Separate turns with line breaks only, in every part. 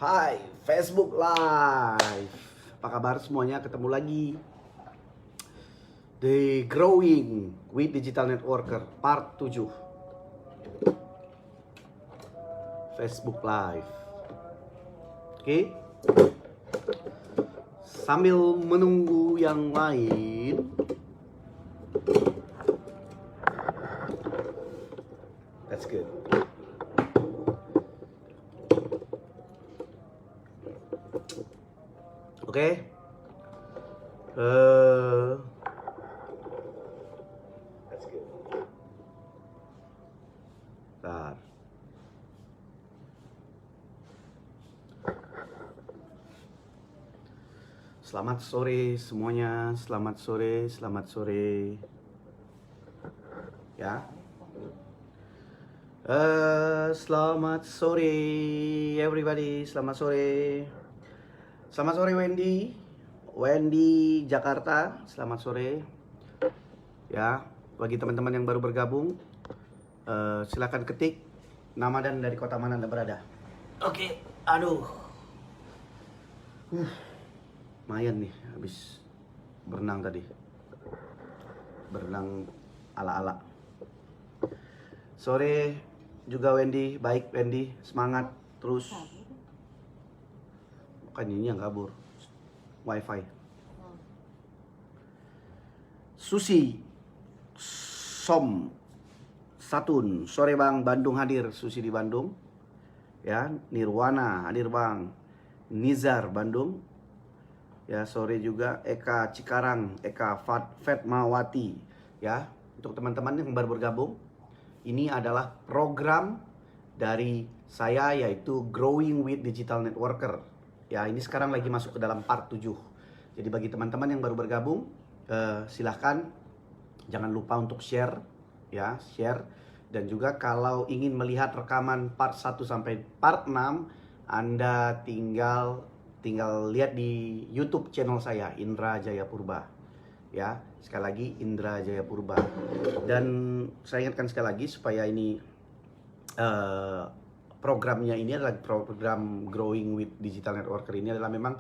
Hai, Facebook Live. Apa kabar semuanya? Ketemu lagi The Growing with Digital Networker Part 7 Facebook Live. Oke. Sambil menunggu yang lain, that's good. Oke. That's good. Bentar. Selamat sore semuanya, selamat sore. Ya. Selamat sore everybody, selamat sore. Selamat sore Wendy Jakarta, selamat sore. Ya, bagi teman-teman yang baru bergabung, silakan ketik nama dan dari kota mana Anda berada. Oke, aduh. Lumayan nih, habis berenang tadi. Berenang ala-ala. Sore juga Wendy, baik Wendy, semangat terus. Kan ini yang kabur, wifi. Susi Satun, sore bang, Bandung hadir. Susi di Bandung. Ya, Nirwana hadir bang. Nizar Bandung. Ya, sore juga Eka Cikarang, Eka Fatmawati. Ya, untuk teman-teman yang baru bergabung, ini adalah program dari saya yaitu Growing with Digital Networker. Ya, ini sekarang lagi masuk ke dalam part 7. Jadi bagi teman-teman yang baru bergabung, silahkan jangan lupa untuk share, ya, share. Dan juga kalau ingin melihat rekaman part 1 sampai part 6, Anda tinggal lihat di YouTube channel saya, Indra Jaya Purba. Ya, sekali lagi Indra Jaya Purba. Dan saya ingatkan sekali lagi supaya ini programnya ini adalah program Growing with Digital Networker, ini adalah memang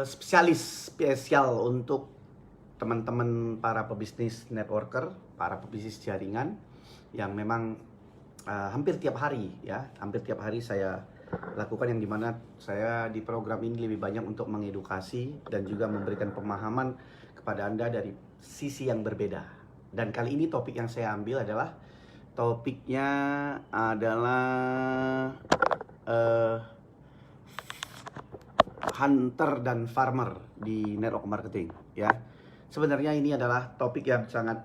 spesial untuk teman-teman para pebisnis networker, para pebisnis jaringan yang memang hampir tiap hari saya lakukan, yang dimana saya di program ini lebih banyak untuk mengedukasi dan juga memberikan pemahaman kepada Anda dari sisi yang berbeda. Dan kali ini topik yang saya ambil adalah hunter dan farmer di network marketing, ya. Sebenarnya ini adalah topik yang sangat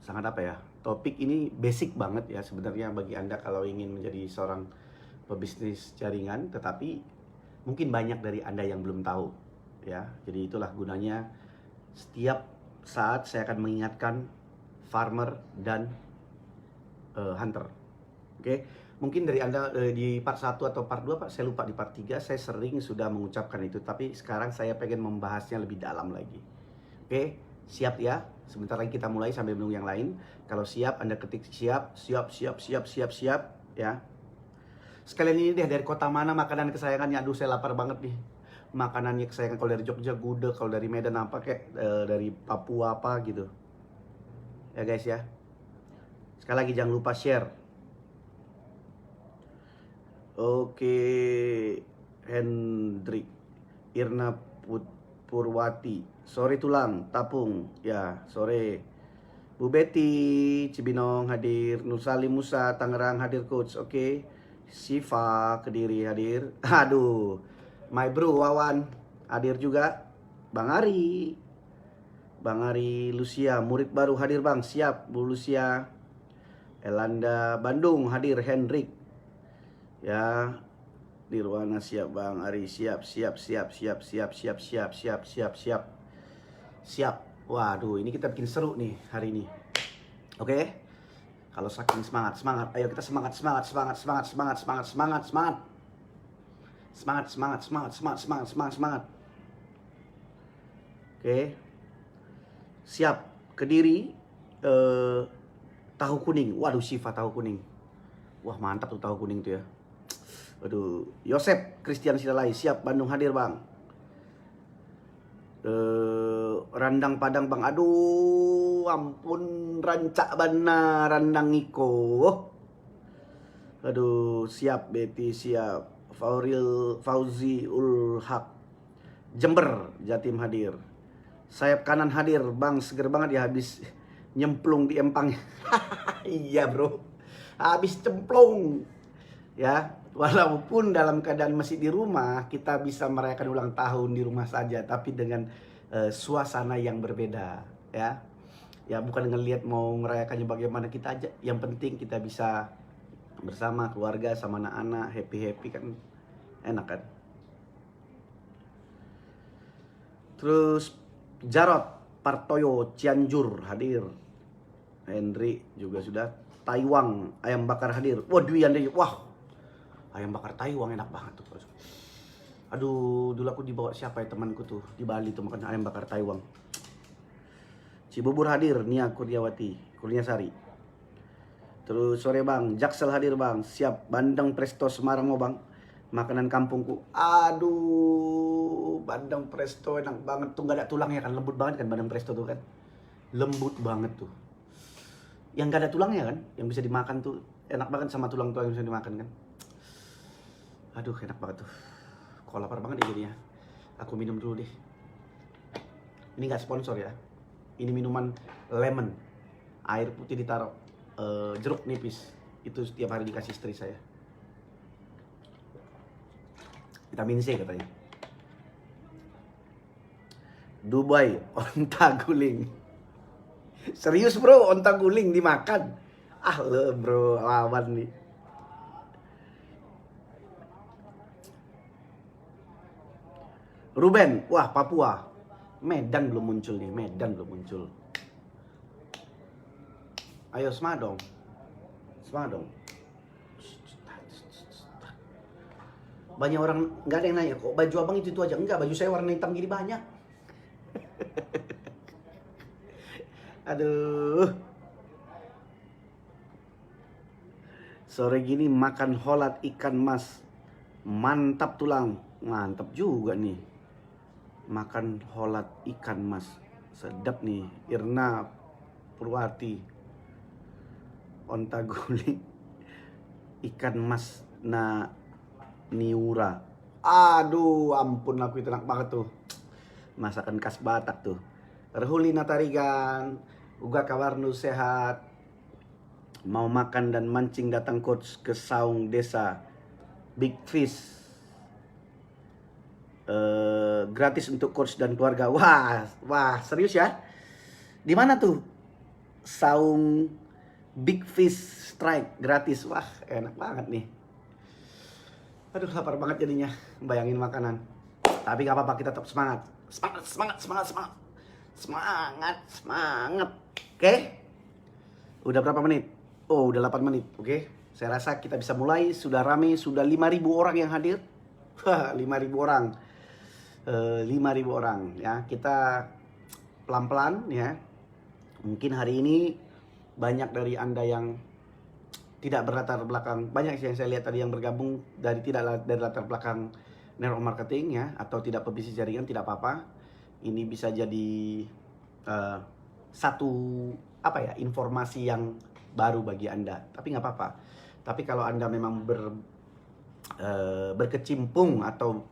apa ya? Topik ini basic banget ya sebenarnya bagi Anda kalau ingin menjadi seorang pebisnis jaringan, tetapi mungkin banyak dari Anda yang belum tahu, ya. Jadi itulah gunanya setiap saat saya akan mengingatkan farmer dan hunter. Oke. Mungkin dari Anda di part 1 atau part 2, Pak, saya lupa, di part 3 saya sering sudah mengucapkan itu, tapi sekarang saya pengen membahasnya lebih dalam lagi. Oke, siap ya? Sebentar lagi kita mulai sambil menunggu yang lain. Kalau siap, Anda ketik siap, ya. Sekalian ini deh, dari kota mana makanan kesayangannya? Aduh, saya lapar banget nih. Makanannya kesayangan, kalau dari Jogja gudeg, kalau dari Medan apa kayak dari Papua apa gitu. Ya guys ya. Sekali lagi jangan lupa share. Oke, Hendrik Irna Purwati, sore tulang Tapung, ya sore. Bu Betty Cibinong hadir. Nursalim Musa Tangerang hadir coach. Oke. Siva Kediri hadir. Aduh, my bro Wawan hadir juga. Bang Ari Lucia, murid baru hadir bang. Siap Bu Lucia. Elanda Bandung hadir. Hendrik, ya. Nirwana siap bang. Ari siap. Waduh, ini kita bikin seru nih hari ini. Oke. Kalau saking semangat, ayo kita semangat. Oke. Siap. Kediri, tahu kuning. Waduh, Siva tahu kuning. Wah, mantap tuh tahu kuning tuh ya. Aduh, Yosep Christian Sidalai, siap Bandung hadir bang. Randang Padang bang, aduh ampun, rancak bana Randang Niko. Aduh, siap Betty, siap. Fauril Fauzi ul Haq, Jember Jatim hadir. Sayap kanan hadir bang, seger banget ya habis nyemplung di empang. Iya bro, habis cemplung ya. Walaupun dalam keadaan masih di rumah, kita bisa merayakan ulang tahun di rumah saja, tapi dengan suasana yang berbeda ya. Ya bukan ngelihat mau merayakannya bagaimana, kita aja yang penting kita bisa bersama keluarga sama anak-anak happy kan enak kan. Terus Jarot Partoyo Cianjur hadir. Henry juga sudah. Taiwan ayam bakar hadir. Waduh Yandri, wah ayam bakar Taiwan enak banget tuh. Aduh, dulu aku dibawa siapa ya temanku tuh di Bali tuh makan ayam bakar Taiwan. Cibubur hadir, Nia Kurniawati, Kurniasari. Terus sore bang, Jaksel hadir bang, siap. Bandeng Presto Semarang mau bang, makanan kampungku. Aduh, bandeng Presto enak banget tuh, nggak ada tulangnya kan, lembut banget kan bandeng Presto tuh kan, lembut banget tuh. Yang nggak ada tulangnya kan, yang bisa dimakan tuh enak banget sama tulang-tulang yang bisa dimakan kan. Aduh enak banget tuh. Kok lapar banget ya jadinya. Aku minum dulu deh. Ini nggak sponsor ya. Ini minuman lemon. Air putih ditaruh jeruk nipis. Itu setiap hari dikasih istri saya. Vitamin C katanya. Dubai, onta guling. Serius bro, onta guling dimakan. Ah lo bro, lawan nih. Ruben, wah Papua. Medan belum muncul nih, Medan belum muncul. Ayo semangat dong. Semangat dong. Banyak orang, nggak ada yang nanya, kok baju abang itu aja? Enggak, baju saya warna hitam gini banyak. Aduh. Sore gini makan holat ikan mas. Mantap tulang. Mantap juga nih. Makan holat ikan mas. Sedap nih. Irna Purwati. Onta guling. Ikan mas na niura. Aduh ampun, aku itu enak banget tuh. Masakan khas Batak tuh. Rehulina Tarigan. Uga kawarnu sehat. Mau makan dan mancing datang coach ke saung desa Big Fish. Gratis untuk coach dan keluarga. Wah serius ya? Di mana tuh? Saung Big Fish Strike gratis. Wah enak banget nih. Aduh lapar banget jadinya bayangin makanan. Tapi gak apa-apa, kita tetap semangat. Semangat. Oke? Udah berapa menit? Oh udah 8 menit. Oke? Saya rasa kita bisa mulai. Sudah rame, sudah 5.000 orang yang hadir. 5.000 orang. 5.000 orang ya. Kita pelan-pelan ya. Mungkin hari ini banyak dari Anda yang tidak berlatar belakang, banyak yang saya lihat tadi yang bergabung dari tidak dari latar belakang network marketing ya, atau tidak pebisnis jaringan, tidak apa-apa. Ini bisa jadi satu informasi yang baru bagi Anda, tapi nggak apa-apa. Tapi kalau Anda memang berkecimpung atau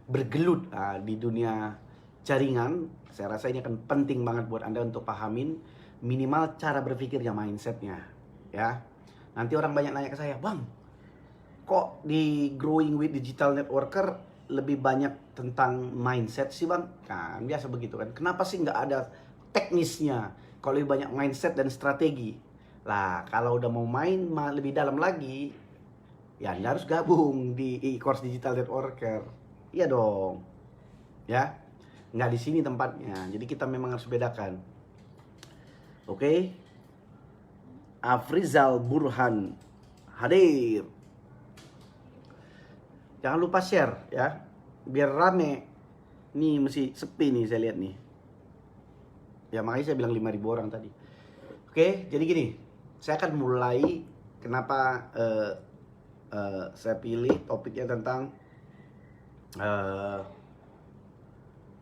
bergelut di dunia jaringan, saya rasa ini akan penting banget buat Anda untuk pahamin minimal cara berpikirnya, mindsetnya ya. Nanti orang banyak nanya ke saya, bang, kok di Growing with Digital Networker lebih banyak tentang mindset sih bang? Kan biasa begitu kan. Kenapa sih nggak ada teknisnya? Kalau lebih banyak mindset dan strategi. Lah kalau udah mau main lebih dalam lagi, ya Anda harus gabung di e-course Digital Networker. Iya dong. Ya. Nggak di sini tempatnya. Jadi kita memang harus bedakan. Oke. Afrizal Burhan hadir. Jangan lupa share ya, biar rame. Nih mesti sepi nih saya lihat nih. Ya makanya saya bilang 5.000 orang tadi. Oke, jadi gini, saya akan mulai. Kenapa saya pilih topiknya tentang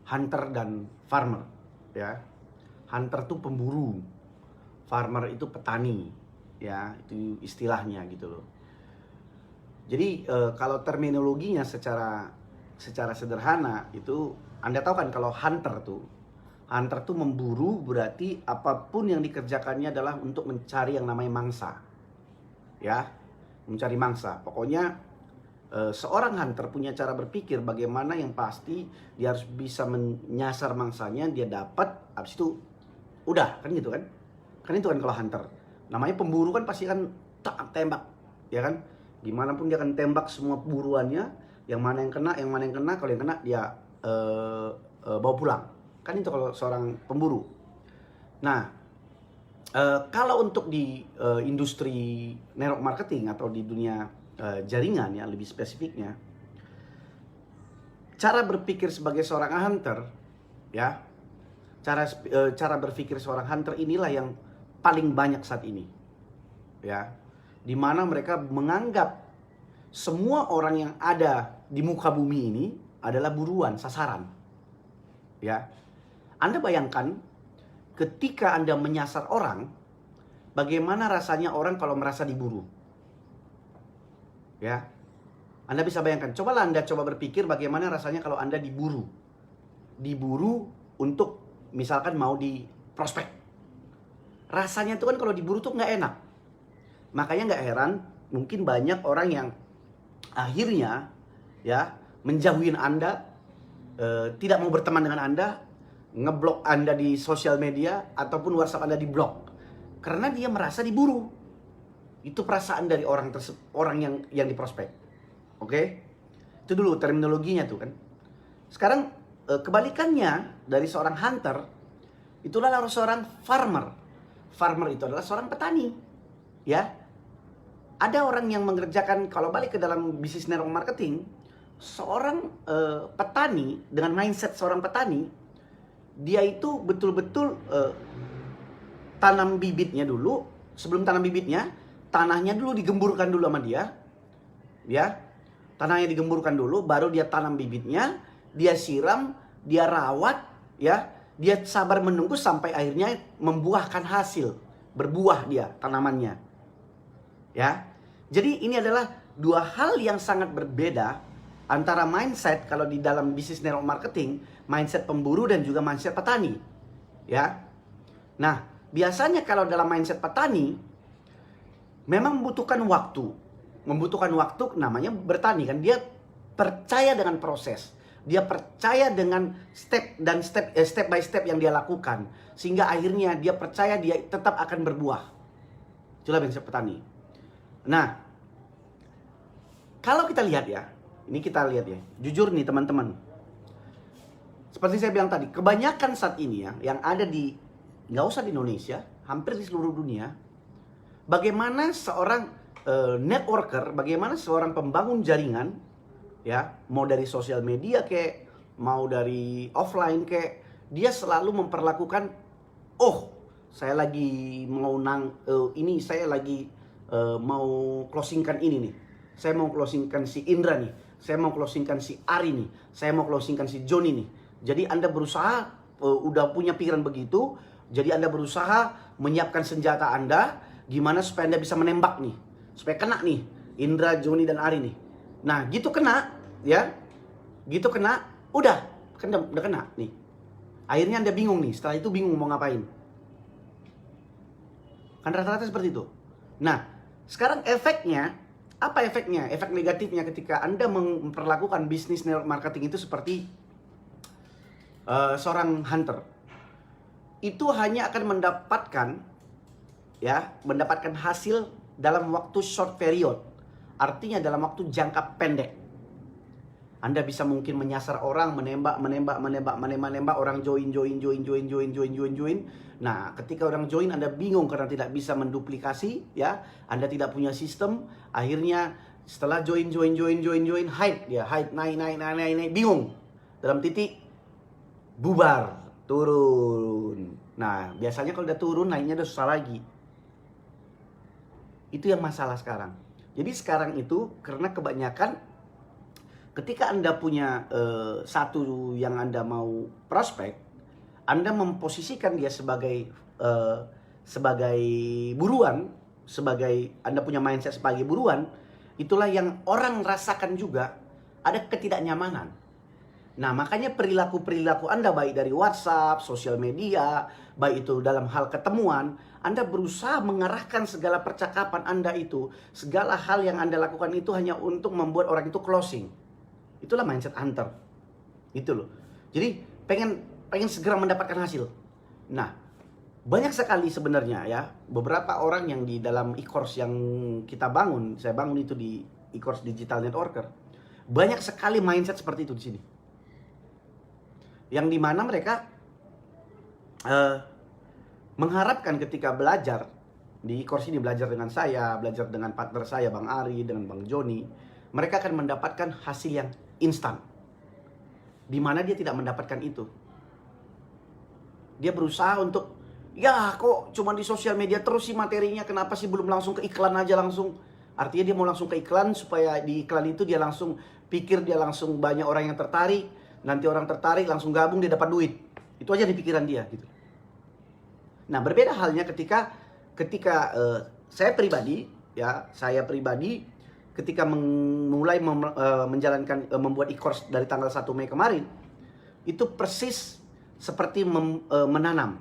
hunter dan farmer, ya. Hunter tuh pemburu, farmer itu petani, ya, itu istilahnya gitu loh. Jadi kalau terminologinya secara sederhana itu, Anda tahu kan kalau hunter tuh memburu, berarti apapun yang dikerjakannya adalah untuk mencari yang namanya mangsa, ya, mencari mangsa. Pokoknya seorang hunter punya cara berpikir bagaimana yang pasti dia harus bisa menyasar mangsanya, dia dapat, habis itu udah, kan gitu kan. Kan itu kan kalau hunter. Namanya pemburu kan pasti kan tembak, ya kan. Gimana pun dia akan tembak semua buruannya, yang mana yang kena, kalau yang kena dia bawa pulang. Kan itu kalau seorang pemburu. Nah, kalau untuk di industri network marketing atau di dunia jaringan, ya, lebih spesifiknya, cara berpikir sebagai seorang hunter, ya, cara berpikir seorang hunter inilah yang paling banyak saat ini, ya, dimana mereka menganggap semua orang yang ada di muka bumi ini adalah buruan, sasaran, ya. Anda bayangkan ketika Anda menyasar orang, bagaimana rasanya orang kalau merasa diburu, ya. Anda bisa bayangkan, cobalah Anda coba berpikir bagaimana rasanya kalau Anda diburu untuk misalkan mau di prospek. Rasanya itu kan kalau diburu tuh nggak enak. Makanya nggak heran mungkin banyak orang yang akhirnya, ya, menjauhin Anda, tidak mau berteman dengan Anda, ngeblok Anda di sosial media ataupun WhatsApp Anda diblok karena dia merasa diburu. Itu perasaan dari orang yang diprospek. Oke? Itu dulu terminologinya tuh kan. Sekarang kebalikannya dari seorang hunter, itulah seorang farmer. Farmer itu adalah seorang petani, ya. Ada orang yang mengerjakan, kalau balik ke dalam bisnis network marketing, seorang petani dengan mindset seorang petani, dia itu betul-betul tanam bibitnya dulu. Sebelum tanam bibitnya, tanahnya dulu digemburkan dulu sama dia, ya. Tanahnya digemburkan dulu, baru dia tanam bibitnya, dia siram, dia rawat, ya. Dia sabar menunggu sampai akhirnya membuahkan hasil, berbuah dia tanamannya, ya. Jadi ini adalah dua hal yang sangat berbeda antara mindset kalau di dalam bisnis network marketing, mindset pemburu dan juga mindset petani, ya. Nah, biasanya kalau dalam mindset petani memang membutuhkan waktu, namanya bertani kan, dia percaya dengan proses. Dia percaya dengan step by step yang dia lakukan, sehingga akhirnya dia percaya dia tetap akan berbuah. Itulah mindset petani. Nah, kalau kita lihat ya, jujur nih teman-teman, seperti saya bilang tadi, kebanyakan saat ini ya, yang ada di, nggak usah di Indonesia, hampir di seluruh dunia, bagaimana seorang networker, bagaimana seorang pembangun jaringan, ya, mau dari sosial media kayak, mau dari offline kayak, dia selalu memperlakukan, oh, saya lagi mau saya lagi mau closingkan ini nih, saya mau closingkan si Indra nih, saya mau closingkan si Ari nih, saya mau closingkan si Joni nih. Jadi Anda berusaha, udah punya pikiran begitu, jadi Anda berusaha menyiapkan senjata Anda, gimana supaya Anda bisa menembak nih, supaya kena nih Indra, Joni, dan Ari nih. Nah, gitu kena, ya, gitu kena, udah kena nih. Akhirnya Anda bingung nih, setelah itu bingung mau ngapain. Kan rata-rata seperti itu. Nah, sekarang efeknya, apa efeknya? Efek negatifnya ketika Anda memperlakukan bisnis network marketing itu seperti seorang hunter. Itu hanya akan mendapatkan hasil dalam waktu short period. Artinya dalam waktu jangka pendek. Anda bisa mungkin menyasar orang, menembak, orang join. Nah, ketika orang join Anda bingung karena tidak bisa menduplikasi, ya. Anda tidak punya sistem, akhirnya setelah join, hide, naik, bingung. Dalam titik bubar, turun. Nah, biasanya kalau udah turun naiknya udah susah lagi. Itu yang masalah sekarang. Jadi sekarang itu karena kebanyakan ketika Anda punya satu yang Anda mau prospek, Anda memposisikan dia sebagai buruan, sebagai Anda punya mindset sebagai buruan, itulah yang orang rasakan juga ada ketidaknyamanan. Nah, makanya perilaku-perilaku Anda baik dari WhatsApp, sosial media, baik itu dalam hal ketemuan, Anda berusaha mengarahkan segala percakapan Anda itu, segala hal yang Anda lakukan itu hanya untuk membuat orang itu closing. Itulah mindset hunter. Gitu loh. Jadi pengen segera mendapatkan hasil. Nah, banyak sekali sebenarnya ya beberapa orang yang di dalam e-course yang saya bangun itu di e-course Digital Networker. Banyak sekali mindset seperti itu di sini. Yang dimana mereka mengharapkan ketika belajar di e-course ini, belajar dengan saya, belajar dengan partner saya Bang Ari, dengan Bang Joni, mereka akan mendapatkan hasil yang instan. Di mana dia tidak mendapatkan itu. Dia berusaha untuk, ya kok cuma di sosial media terus sih materinya, kenapa sih belum langsung ke iklan aja langsung. Artinya dia mau langsung ke iklan supaya di iklan itu dia langsung pikir dia langsung banyak orang yang tertarik, nanti orang tertarik langsung gabung dia dapat duit. Itu aja di pikiran dia gitu. Nah, berbeda halnya ketika saya pribadi ketika mulai menjalankan membuat e-course dari tanggal 1 Mei kemarin, itu persis seperti menanam.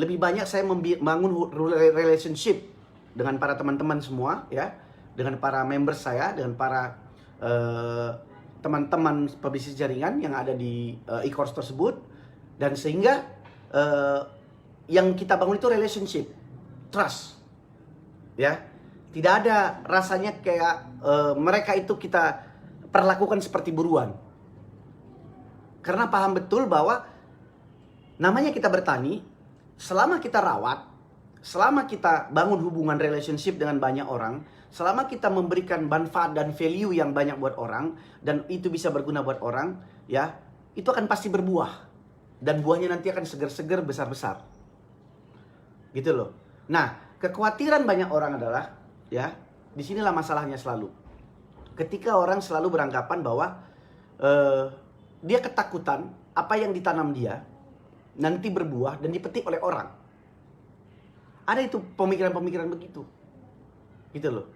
Lebih banyak saya membangun relationship dengan para teman-teman semua ya, dengan para members saya, dengan para teman-teman pebisnis jaringan yang ada di e-course tersebut, dan sehingga yang kita bangun itu relationship, trust, ya. Tidak ada rasanya kayak mereka itu kita perlakukan seperti buruan. Karena paham betul bahwa namanya kita bertani, selama kita rawat, selama kita bangun hubungan relationship dengan banyak orang, selama kita memberikan manfaat dan value yang banyak buat orang, dan itu bisa berguna buat orang, ya, itu akan pasti berbuah. Dan buahnya nanti akan segar-segar, besar-besar. Gitu loh. Nah, kekhawatiran banyak orang adalah, ya, disinilah masalahnya selalu. Ketika orang selalu beranggapan bahwa dia ketakutan apa yang ditanam dia nanti berbuah dan dipetik oleh orang. Ada itu pemikiran-pemikiran begitu. Gitu loh.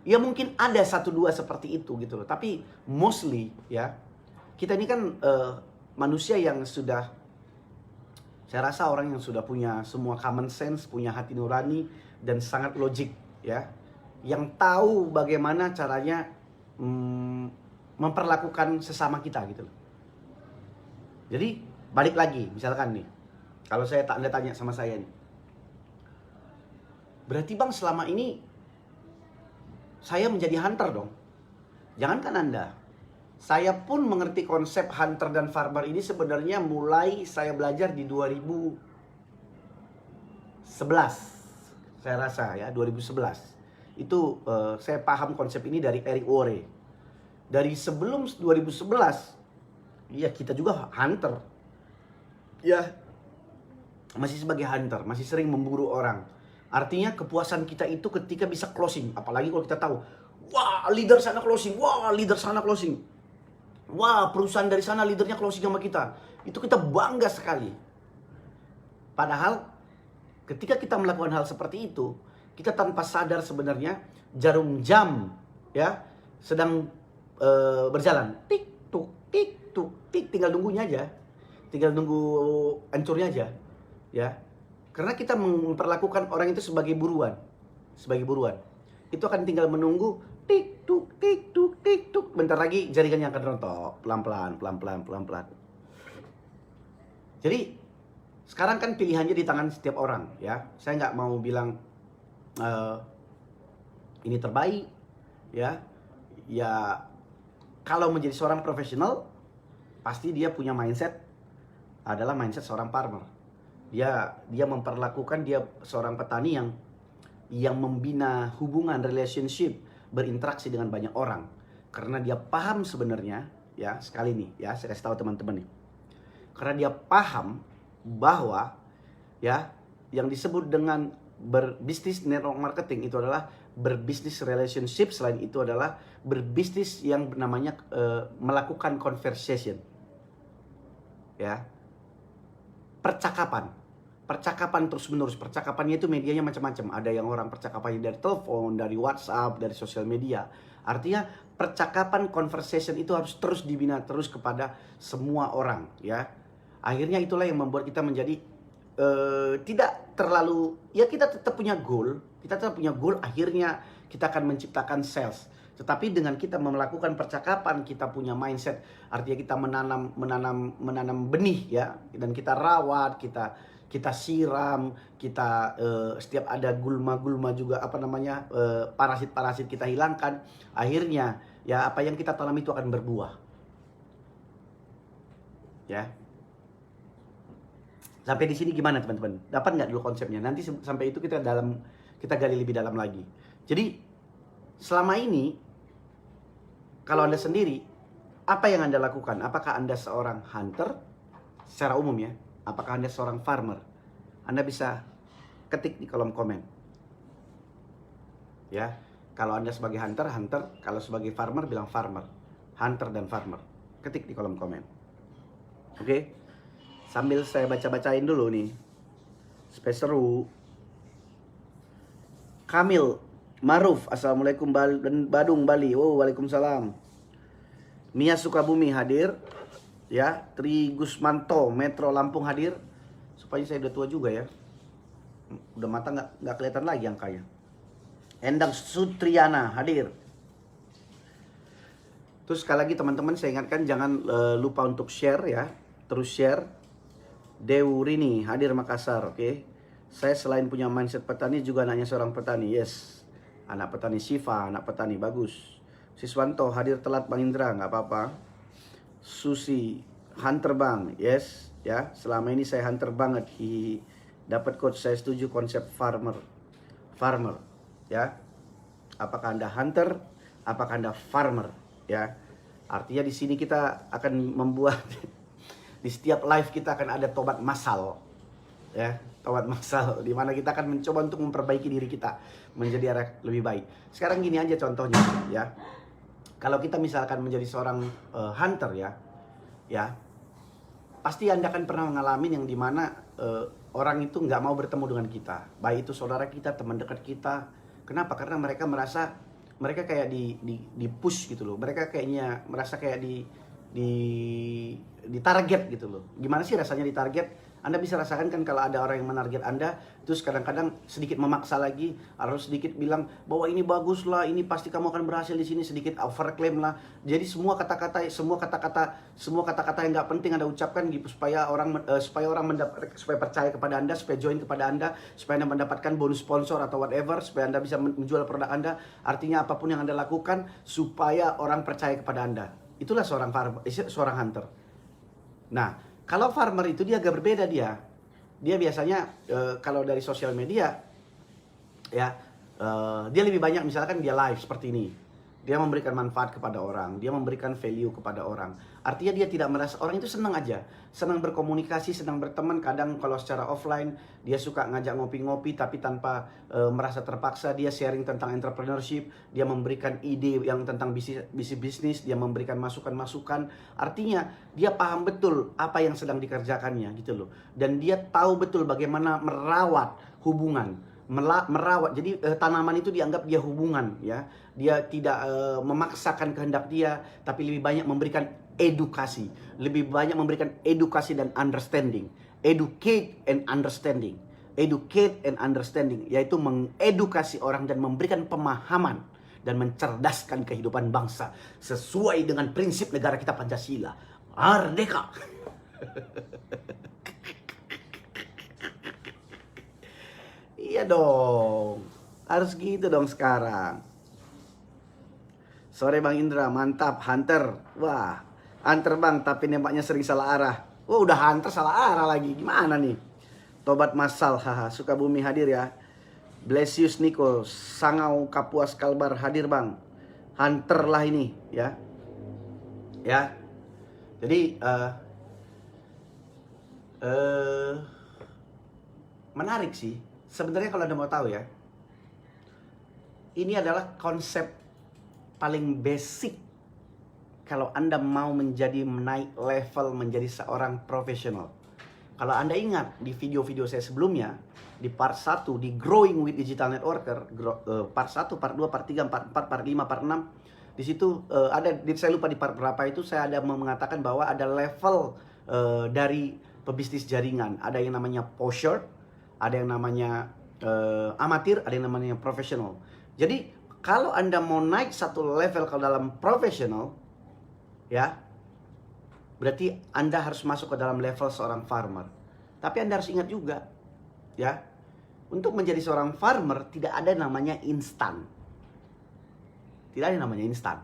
Ya mungkin ada satu dua seperti itu gitu loh. Tapi mostly ya, kita ini kan manusia yang sudah, saya rasa orang yang sudah punya semua common sense, punya hati nurani dan sangat logik ya, yang tahu bagaimana caranya memperlakukan sesama kita gitu loh. Jadi balik lagi, misalkan nih, kalau Anda tanya sama saya nih, berarti Bang selama ini saya menjadi hunter dong. Jangankan Anda, saya pun mengerti konsep hunter dan farmer ini sebenarnya mulai saya belajar di 2011. Saya rasa ya 2011. Itu saya paham konsep ini dari Eric Worre. Dari sebelum 2011, ya kita juga hunter. Ya, masih sebagai hunter, masih sering memburu orang. Artinya kepuasan kita itu ketika bisa closing. Apalagi kalau kita tahu, wah leader sana closing, wah leader sana closing, wah perusahaan dari sana leadernya closing sama kita. Itu kita bangga sekali. Padahal ketika kita melakukan hal seperti itu, kita tanpa sadar sebenarnya jarum jam ya sedang berjalan, tik tuk tik tuk tik, tinggal nunggunya aja, tinggal nunggu hancurnya aja ya. Karena kita memperlakukan orang itu sebagai buruan, itu akan tinggal menunggu tik tuk tik tuk tik tuk, bentar lagi jaringannya akan rontok pelan-pelan. Jadi sekarang kan pilihannya di tangan setiap orang ya. Saya nggak mau bilang ini terbaik ya. Ya kalau menjadi seorang profesional pasti dia punya mindset adalah mindset seorang farmer. Dia memperlakukan dia seorang petani yang membina hubungan relationship, berinteraksi dengan banyak orang. Karena dia paham sebenarnya ya, sekali nih ya saya kasih tahu teman-teman nih. Karena dia paham bahwa ya yang disebut dengan berbisnis network marketing itu adalah berbisnis relationship, selain itu adalah berbisnis yang namanya melakukan conversation, ya, percakapan terus menerus. Percakapannya itu medianya macam-macam. Ada yang orang percakapannya dari telepon, dari WhatsApp, dari sosial media. Artinya percakapan conversation itu harus terus dibina terus kepada semua orang, ya. Akhirnya itulah yang membuat kita menjadi tidak terlalu, ya, kita tetap punya goal, akhirnya kita akan menciptakan sales. Tetapi dengan kita melakukan percakapan, kita punya mindset, artinya kita menanam benih, ya, dan kita rawat, kita siram, kita setiap ada gulma juga parasit kita hilangkan, akhirnya ya apa yang kita tanam itu akan berbuah, ya. Sampai di sini gimana teman-teman? Dapat nggak dulu konsepnya? Nanti sampai itu kita gali lebih dalam lagi. Jadi selama ini kalau Anda sendiri, apa yang Anda lakukan? Apakah Anda seorang hunter secara umum, ya? Apakah Anda seorang farmer? Anda bisa ketik di kolom komen, ya. Kalau Anda sebagai hunter, kalau sebagai farmer bilang farmer. Hunter dan farmer. Ketik di kolom komen. Oke? Sambil saya baca-bacain dulu nih, supaya seru. Kamil Maruf, Assalamualaikum Badung Bali. Oh, waalaikumsalam. Mia Sukabumi hadir, ya. Tri Gusmanto Metro Lampung hadir. Supaya saya udah tua juga, ya. Udah mata nggak kelihatan lagi angkanya. Endang Sutriana hadir. Terus sekali lagi teman-teman saya ingatkan jangan lupa untuk share, ya. Terus share. Dewurini hadir Makassar, oke. Saya selain punya mindset petani juga anaknya seorang petani, yes. Anak petani Siva, anak petani, bagus. Siswanto hadir telat Bang Indra, nggak apa-apa. Susi, hunter Bang, yes, ya. Selama ini saya hunter banget, dapat coach, saya setuju konsep farmer, ya. Apakah Anda hunter? Apakah Anda farmer, ya? Artinya di sini kita akan membuat di setiap live kita akan ada tobat massal, ya, tobat massal, di mana kita akan mencoba untuk memperbaiki diri kita menjadi arah lebih baik. Sekarang gini aja contohnya, ya. Kalau kita misalkan menjadi seorang hunter, ya, pasti Anda akan pernah mengalami yang dimana orang itu nggak mau bertemu dengan kita, baik itu saudara kita, teman dekat kita. Kenapa? Karena mereka merasa mereka kayak di push gitu loh. Mereka kayaknya merasa kayak di target gitu loh. Gimana sih rasanya di target? Anda bisa rasakan kan kalau ada orang yang menarget Anda, terus kadang-kadang sedikit memaksa lagi, harus sedikit bilang bahwa ini bagus lah, ini pasti kamu akan berhasil di sini, sedikit overclaim lah. Jadi semua kata-kata yang nggak penting Anda ucapkan gitu supaya supaya percaya kepada Anda, supaya join kepada Anda, supaya Anda mendapatkan bonus sponsor atau whatever, supaya Anda bisa menjual produk Anda. Artinya apapun yang Anda lakukan supaya orang percaya kepada Anda. Itulah seorang hunter. Nah, kalau farmer itu dia agak berbeda dia. Dia biasanya kalau dari sosial media, ya, dia lebih banyak misalkan dia live seperti ini. Dia memberikan manfaat kepada orang, dia memberikan value kepada orang. Artinya dia tidak merasa, orang itu senang aja, senang berkomunikasi, senang berteman. Kadang kalau secara offline dia suka ngajak ngopi-ngopi tapi tanpa merasa terpaksa. Dia sharing tentang entrepreneurship, dia memberikan ide yang tentang bisnis, dia memberikan masukan-masukan. Artinya dia paham betul apa yang sedang dikerjakannya gitu loh. Dan dia tahu betul bagaimana merawat hubungan. Merawat, jadi tanaman itu dianggap dia hubungan, ya. Dia tidak memaksakan kehendak dia, tapi lebih banyak memberikan edukasi, dan understanding. Educate and understanding, yaitu mengedukasi orang dan memberikan pemahaman dan mencerdaskan kehidupan bangsa sesuai dengan prinsip negara kita Pancasila, merdeka. Iya dong, harus gitu dong sekarang. Sore Bang Indra, mantap, hunter. Wah, hunter Bang, tapi nembaknya sering salah arah. Wah, udah hunter salah arah lagi, gimana nih? Tobat massal, haha. Sukabumi hadir ya. Blesius Niko, Sangau Kapuas Kalbar hadir Bang. Hunter lah ini, ya. Ya. Jadi menarik sih. Sebenarnya kalau Anda mau tahu ya, ini adalah konsep paling basic kalau Anda mau naik level menjadi seorang profesional. Kalau Anda ingat di video-video saya sebelumnya, di part 1, di Growing with Digital Networker, part 1, part 2, part 3, part 4, part 5, part 6, di situ saya lupa di part berapa itu, saya ada mengatakan bahwa ada level dari pebisnis jaringan. Ada yang namanya posher, ada yang namanya amatir, ada yang namanya profesional. Jadi kalau Anda mau naik satu level ke dalam profesional, ya, berarti Anda harus masuk ke dalam level seorang farmer. Tapi Anda harus ingat juga, ya, untuk menjadi seorang farmer tidak ada namanya instan. Tidak ada namanya instan.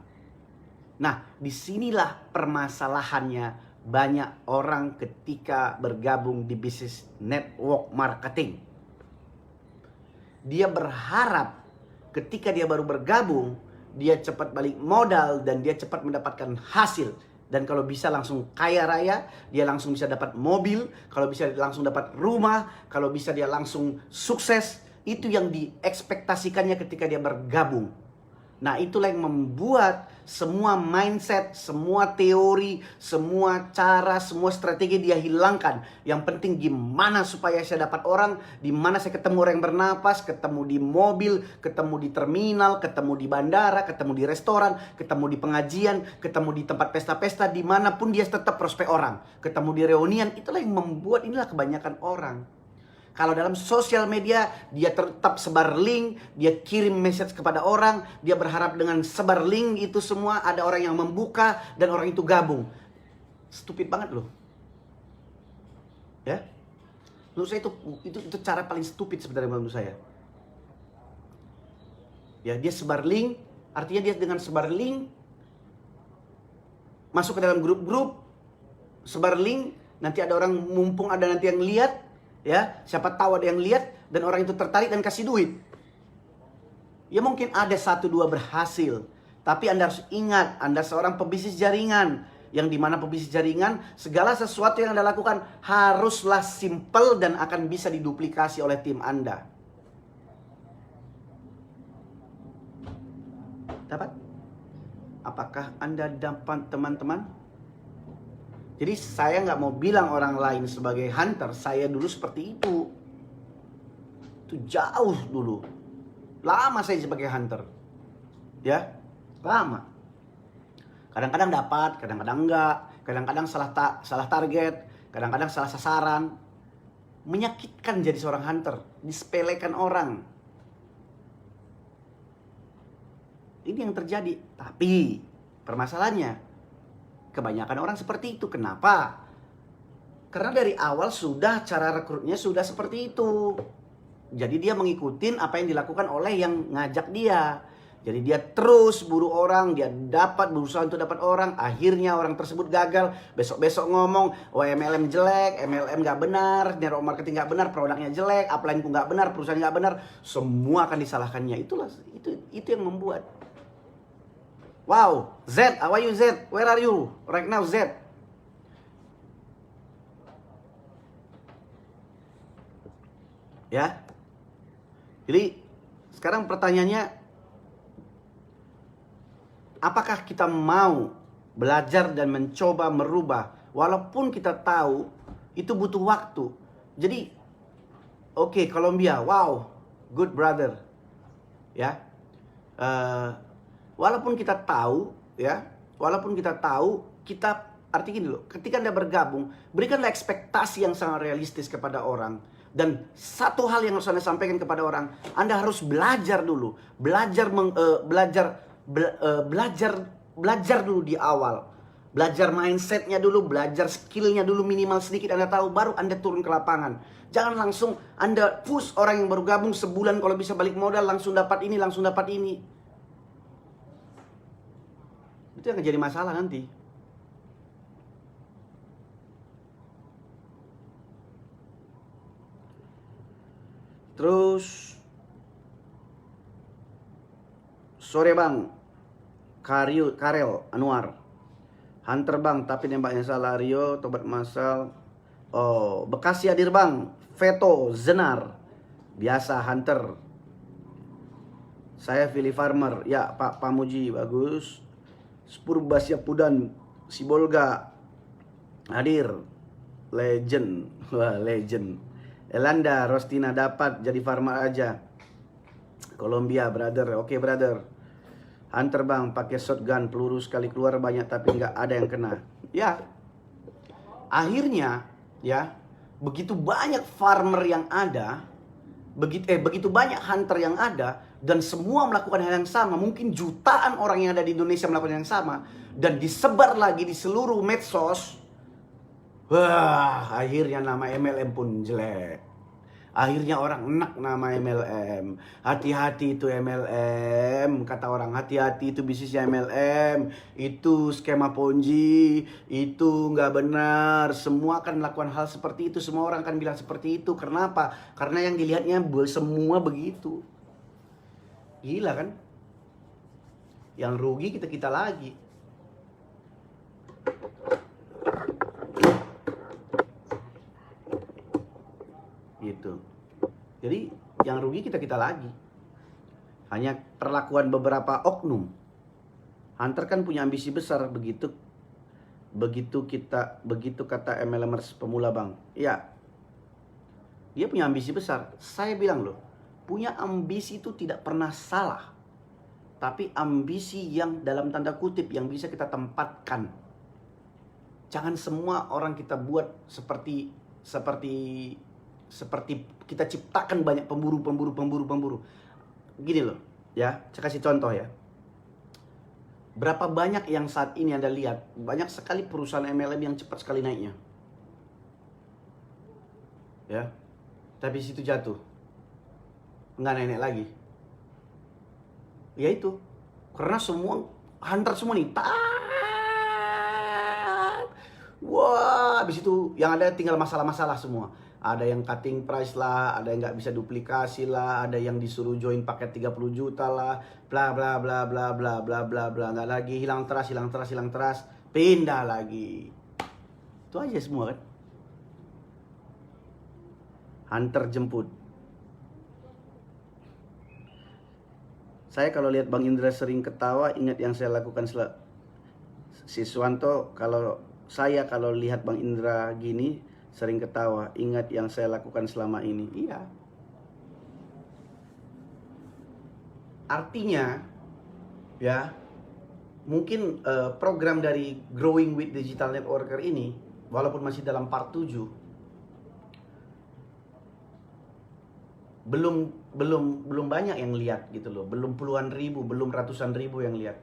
Nah, disinilah permasalahannya banyak orang ketika bergabung di bisnis network marketing. Dia berharap ketika dia baru bergabung, dia cepat balik modal dan dia cepat mendapatkan hasil. Dan kalau bisa langsung kaya raya, dia langsung bisa dapat mobil, kalau bisa langsung dapat rumah, kalau bisa dia langsung sukses. Itu yang diekspektasikannya ketika dia bergabung. Nah, itulah yang membuat semua mindset, semua teori, semua cara, semua strategi dia hilangkan. Yang penting gimana supaya saya dapat orang, di mana saya ketemu orang yang bernapas, ketemu di mobil, ketemu di terminal, ketemu di bandara, ketemu di restoran, ketemu di pengajian, ketemu di tempat pesta-pesta, dimanapun dia tetap prospek orang. Ketemu di reunian, itulah yang membuat inilah kebanyakan orang. Kalau dalam sosial media, dia tetap sebar link, dia kirim message kepada orang, dia berharap dengan sebar link itu semua ada orang yang membuka dan orang itu gabung. Stupid banget loh. Ya. Menurut saya itu cara paling stupid sebenarnya menurut saya. Ya, dia sebar link, artinya dia dengan sebar link masuk ke dalam grup-grup, sebar link, nanti ada orang, mumpung ada nanti yang lihat, ya, siapa tahu ada yang lihat dan orang itu tertarik dan kasih duit. Ya mungkin ada 1-2 berhasil, tapi Anda harus ingat, Anda seorang pebisnis jaringan, yang dimana pebisnis jaringan, segala sesuatu yang Anda lakukan haruslah simple dan akan bisa diduplikasi oleh tim Anda. Dapat? Apakah Anda dapat, teman-teman? Jadi saya nggak mau bilang orang lain sebagai hunter, saya dulu seperti itu. Itu jauh dulu. Lama saya sebagai hunter. Ya, lama. Kadang-kadang dapat, kadang-kadang enggak. Kadang-kadang salah target, kadang-kadang salah sasaran. Menyakitkan jadi seorang hunter, disepelekan orang. Ini yang terjadi. Tapi permasalahannya, kebanyakan orang seperti itu. Kenapa? Karena dari awal sudah cara rekrutnya sudah seperti itu. Jadi dia mengikuti apa yang dilakukan oleh yang ngajak dia. Jadi dia terus buru orang, dia berusaha untuk dapat orang. Akhirnya orang tersebut gagal. Besok-besok ngomong, oh MLM jelek, MLM gak benar, network marketing gak benar, produknya jelek, upline ku gak benar, perusahaan gak benar. Semua akan disalahkannya. Itu yang membuat. Wow, Z, how are you Z? Where are you right now Z? Ya. Jadi sekarang pertanyaannya, apakah kita mau belajar dan mencoba merubah walaupun kita tahu itu butuh waktu. Jadi oke, Kolombia, wow, good brother. Ya. Walaupun kita tahu, ya, kita artinya gini loh, ketika Anda bergabung, berikanlah ekspektasi yang sangat realistis kepada orang. Dan satu hal yang harus Anda sampaikan kepada orang, Anda harus belajar dulu, belajar dulu di awal, belajar mindsetnya dulu, belajar skillnya dulu minimal sedikit Anda tahu, baru Anda turun ke lapangan. Jangan langsung Anda push orang yang baru gabung sebulan kalau bisa balik modal langsung dapat ini, langsung dapat ini. Itu yang jadi masalah nanti. Terus, sore bang, Karel Anwar, hunter bang, tapi nembaknya salah. Rio, tobat masal. Oh, Bekasi hadir bang, Veto Zenar, biasa hunter. Saya pilih farmer. Ya, Pak Pamuji bagus. Spurba Siapudan Sibolga hadir. Legend. Wah, legend. Elanda Rostina dapat jadi farmer aja. Colombia brother. Oke, brother. Hunter bang pakai shotgun, peluru sekali keluar banyak tapi nggak ada yang kena. Ya, akhirnya ya begitu banyak farmer yang ada, begitu banyak hunter yang ada, dan semua melakukan hal yang sama. Mungkin jutaan orang yang ada di Indonesia melakukan hal yang sama, dan disebar lagi di seluruh medsos. Wah, akhirnya nama MLM pun jelek. Akhirnya orang enak nama MLM. Hati-hati itu MLM. Kata orang, hati-hati itu bisnisnya MLM. Itu skema Ponzi. Itu nggak benar. Semua akan melakukan hal seperti itu. Semua orang akan bilang seperti itu. Kenapa? Karena yang dilihatnya semua begitu. Gila kan? Yang rugi kita lagi. Gitu. Jadi yang rugi kita lagi. Hanya perlakuan beberapa oknum. Hunter kan punya ambisi besar begitu kata MLMers pemula bang. Iya. Dia punya ambisi besar. Saya bilang loh, punya ambisi itu tidak pernah salah. Tapi ambisi yang dalam tanda kutip yang bisa kita tempatkan. Jangan semua orang kita buat seperti kita ciptakan banyak pemburu. Gini loh, ya, saya kasih contoh ya. Berapa banyak yang saat ini Anda lihat, banyak sekali perusahaan MLM yang cepat sekali naiknya. Ya, tapi situ jatuh. Nggak naik lagi. Ya itu, karena semua hunter semua nih, wah, habis itu yang ada tinggal masalah-masalah semua. Ada yang cutting price lah, ada yang nggak bisa duplikasi lah, ada yang disuruh join paket 30 juta lah, bla bla bla bla bla bla bla bla, nggak lagi, hilang trust, pindah lagi. Itu aja semua kan. Hunter jemput. Saya kalau lihat Bang Indra sering ketawa, ingat yang saya lakukan Siswanto, kalau lihat Bang Indra gini sering ketawa, ingat yang saya lakukan selama ini. Iya. Artinya ya, mungkin program dari Growing with Digital Networker ini walaupun masih dalam part 7 belum banyak yang lihat gitu loh. Belum puluhan ribu, belum ratusan ribu yang lihat.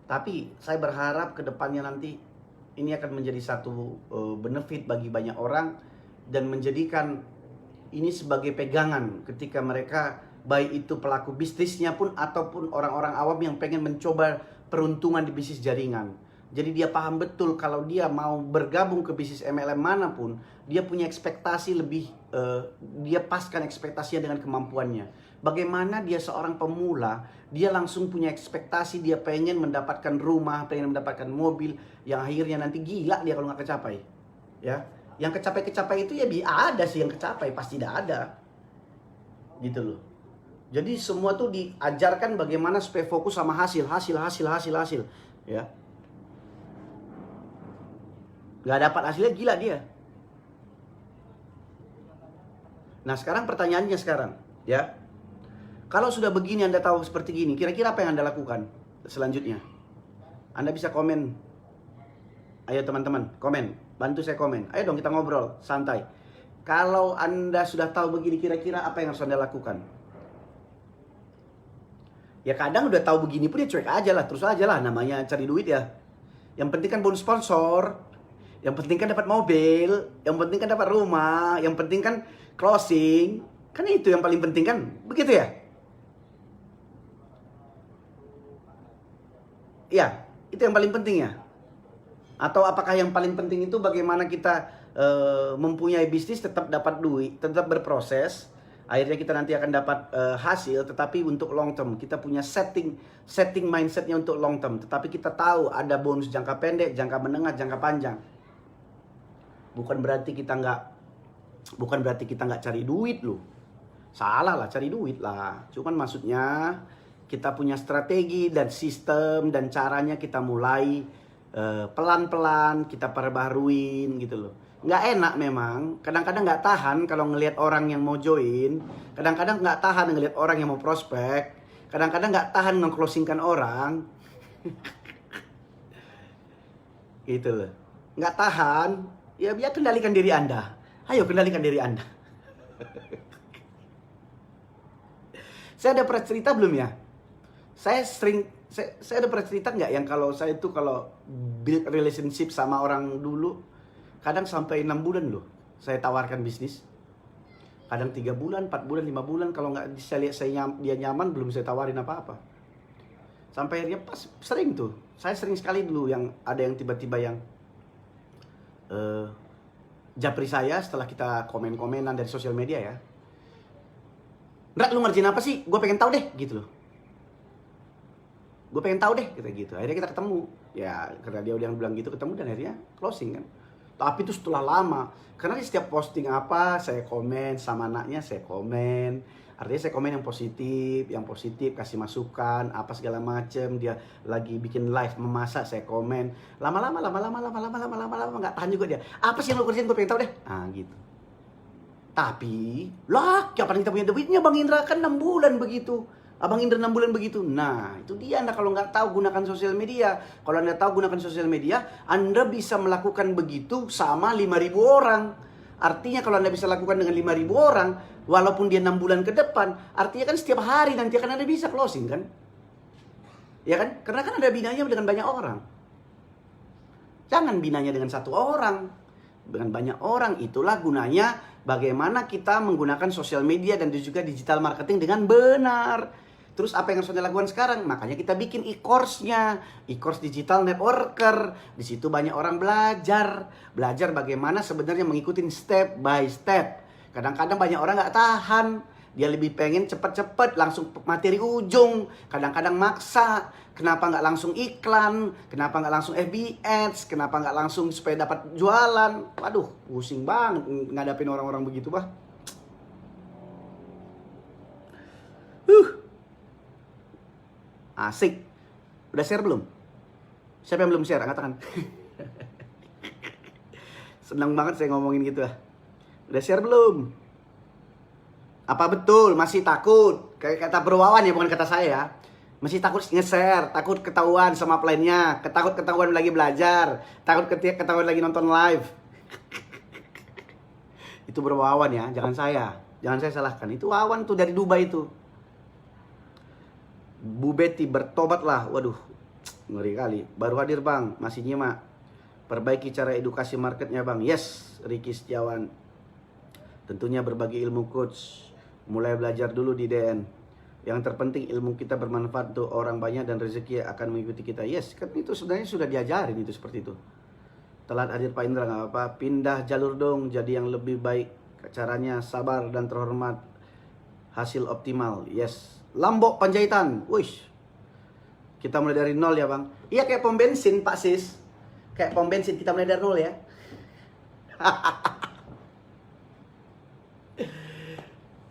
Tapi saya berharap ke depannya nanti ini akan menjadi satu benefit bagi banyak orang dan menjadikan ini sebagai pegangan ketika mereka, baik itu pelaku bisnisnya pun ataupun orang-orang awam yang pengen mencoba peruntungan di bisnis jaringan. Jadi dia paham betul kalau dia mau bergabung ke bisnis MLM manapun, dia punya ekspektasi lebih, dia paskan ekspektasinya dengan kemampuannya. Bagaimana dia seorang pemula, dia langsung punya ekspektasi, dia pengen mendapatkan rumah, pengen mendapatkan mobil, yang akhirnya nanti gila dia kalau nggak kecapai. Ya, yang kecapai itu ya ada sih yang kecapai, pasti tidak ada. Gitu loh. Jadi semua tuh diajarkan bagaimana supaya fokus sama hasil. Ya. Nggak dapat hasilnya gila dia. Nah sekarang pertanyaannya ya. Kalau sudah begini, Anda tahu seperti gini, kira-kira apa yang Anda lakukan selanjutnya? Anda bisa komen. Ayo teman-teman, komen. Bantu saya komen. Ayo dong kita ngobrol, santai. Kalau Anda sudah tahu begini, kira-kira apa yang harus Anda lakukan? Ya kadang udah tahu begini pun ya cuek aja lah, terus aja lah, namanya cari duit ya. Yang penting kan bonus sponsor, yang penting kan dapat mobil, yang penting kan dapat rumah, yang penting kan closing. Kan itu yang paling penting kan, begitu ya? Ya, itu yang paling penting ya. Atau apakah yang paling penting itu bagaimana kita mempunyai bisnis, tetap dapat duit, tetap berproses, akhirnya kita nanti akan dapat hasil, tetapi untuk long term. Kita punya setting mindsetnya untuk long term, tetapi kita tahu ada bonus jangka pendek, jangka menengah, jangka panjang. Bukan berarti kita nggak cari duit loh. Salah lah, cari duit lah. Cuman maksudnya kita punya strategi dan sistem dan caranya kita mulai pelan-pelan kita perbaharuin gitu loh. Nggak enak memang, kadang-kadang nggak tahan kalau ngelihat orang yang mau join, kadang-kadang nggak tahan ngelihat orang yang mau prospek, kadang-kadang nggak tahan nge-closingkan orang. Gitu loh. Nggak tahan, ya biar kendalikan diri Anda. Ayo kendalikan diri Anda. Saya ada pernah cerita belum ya? Saya ada pernah cerita nggak yang kalau saya itu kalau build relationship sama orang dulu, kadang sampai 6 bulan loh saya tawarkan bisnis. Kadang 3 bulan, 4 bulan, 5 bulan, kalau nggak saya lihat dia nyaman belum saya tawarin apa-apa. Sampai akhirnya pas sering tuh. Saya sering sekali dulu yang ada yang tiba-tiba yang japri saya setelah kita komen-komenan dari sosial media ya. Nggak, lu ngerjain apa sih? Gue pengen tahu deh, gitu loh. Gue pengen tahu deh, gitu. Akhirnya kita ketemu. Ya, karena dia udah bilang gitu, ketemu dan akhirnya closing kan. Tapi itu setelah lama. Karena di setiap posting apa, saya komen, sama anaknya saya komen. Artinya saya komen yang positif, kasih masukan, apa segala macem. Dia lagi bikin live memasak, saya komen. Lama-lama, nggak tahan juga dia. Apa sih yang lo kerjain, gue pengen tahu deh. Ah, gitu. Tapi, lah, kapan kita punya duitnya Bang Indra? Kan 6 bulan begitu. Abang Indra 6 bulan begitu. Nah, itu dia Anda kalau nggak tahu gunakan sosial media. Kalau Anda tahu gunakan sosial media, Anda bisa melakukan begitu sama 5.000 orang. Artinya kalau Anda bisa lakukan dengan 5.000 orang, walaupun dia 6 bulan ke depan, artinya kan setiap hari nanti akan Anda bisa closing kan? Ya kan? Karena kan Anda binanya dengan banyak orang. Jangan binanya dengan satu orang. Dengan banyak orang, itulah gunanya bagaimana kita menggunakan sosial media dan juga digital marketing dengan benar. Terus apa yang harus Anda lakukan sekarang? Makanya kita bikin e-course-nya, e-course digital networker. Di situ banyak orang belajar bagaimana sebenarnya mengikuti step by step. Kadang-kadang banyak orang nggak tahan, dia lebih pengen cepet-cepet langsung materi ujung. Kadang-kadang maksa. Kenapa nggak langsung iklan? Kenapa nggak langsung FB Ads? Kenapa nggak langsung supaya dapat jualan? Waduh, pusing banget ngadapin orang-orang begitu, bah. Asik. Udah share belum? Siapa yang belum share? Angkat tangan. Senang banget saya ngomongin gitu lah. Udah share belum? Apa betul masih takut? Kayak kata Bro Wawan ya, bukan kata saya ya. Masih takut nge-share, takut ketahuan sama plannya, takut ketahuan lagi belajar, takut ketahuan lagi nonton live. Itu Bro Wawan ya, jangan saya salahkan. Itu Wawan tuh dari Dubai itu. Bu Betty bertobatlah, waduh, ngeri kali. Baru hadir Bang, masih nyimak. Perbaiki cara edukasi marketnya Bang. Yes, Ricky Setiawan. Tentunya berbagi ilmu coach. Mulai belajar dulu di DN. Yang terpenting ilmu kita bermanfaat untuk orang banyak dan rezeki akan mengikuti kita. Yes, kan itu sebenarnya sudah diajarin itu seperti itu. Telat hadir Pak Indra nggak apa-apa. Pindah jalur dong jadi yang lebih baik. Caranya sabar dan terhormat. Hasil optimal. Yes. Lombok Panjaitan. Wush. Kita mulai dari nol ya Bang. Iya kayak pom bensin Pak Sis. Kayak pom bensin kita mulai dari nol ya.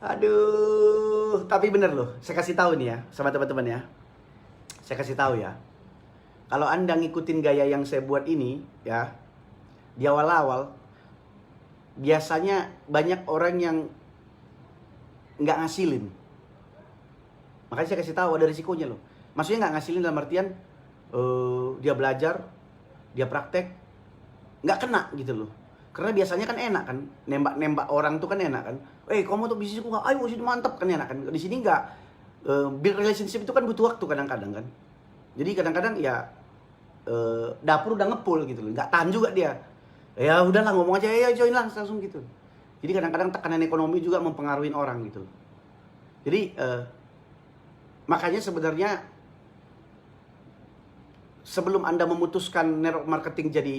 Aduh, tapi bener loh. Saya kasih tahu nih ya, sama teman-teman ya. Saya kasih tahu ya. Kalau Anda ngikutin gaya yang saya buat ini, ya, di awal-awal, biasanya banyak orang yang nggak ngasilin. Makanya saya kasih tahu ada risikonya loh. Maksudnya nggak ngasilin dalam artian dia belajar, dia praktek, nggak kena gitu loh. Karena biasanya kan enak kan, nembak-nembak orang tuh kan enak kan. Kamu tuh bisnis gua, ayo sini mantap kan enak kan. Di sini enggak. Build relationship itu kan butuh waktu kadang-kadang kan. Jadi kadang-kadang ya dapur udah ngepul gitu loh, nggak tahan juga dia. Ya udahlah ngomong aja, ya join lah langsung gitu. Jadi kadang-kadang tekanan ekonomi juga mempengaruhi orang gitu. Jadi makanya sebenarnya sebelum Anda memutuskan network marketing jadi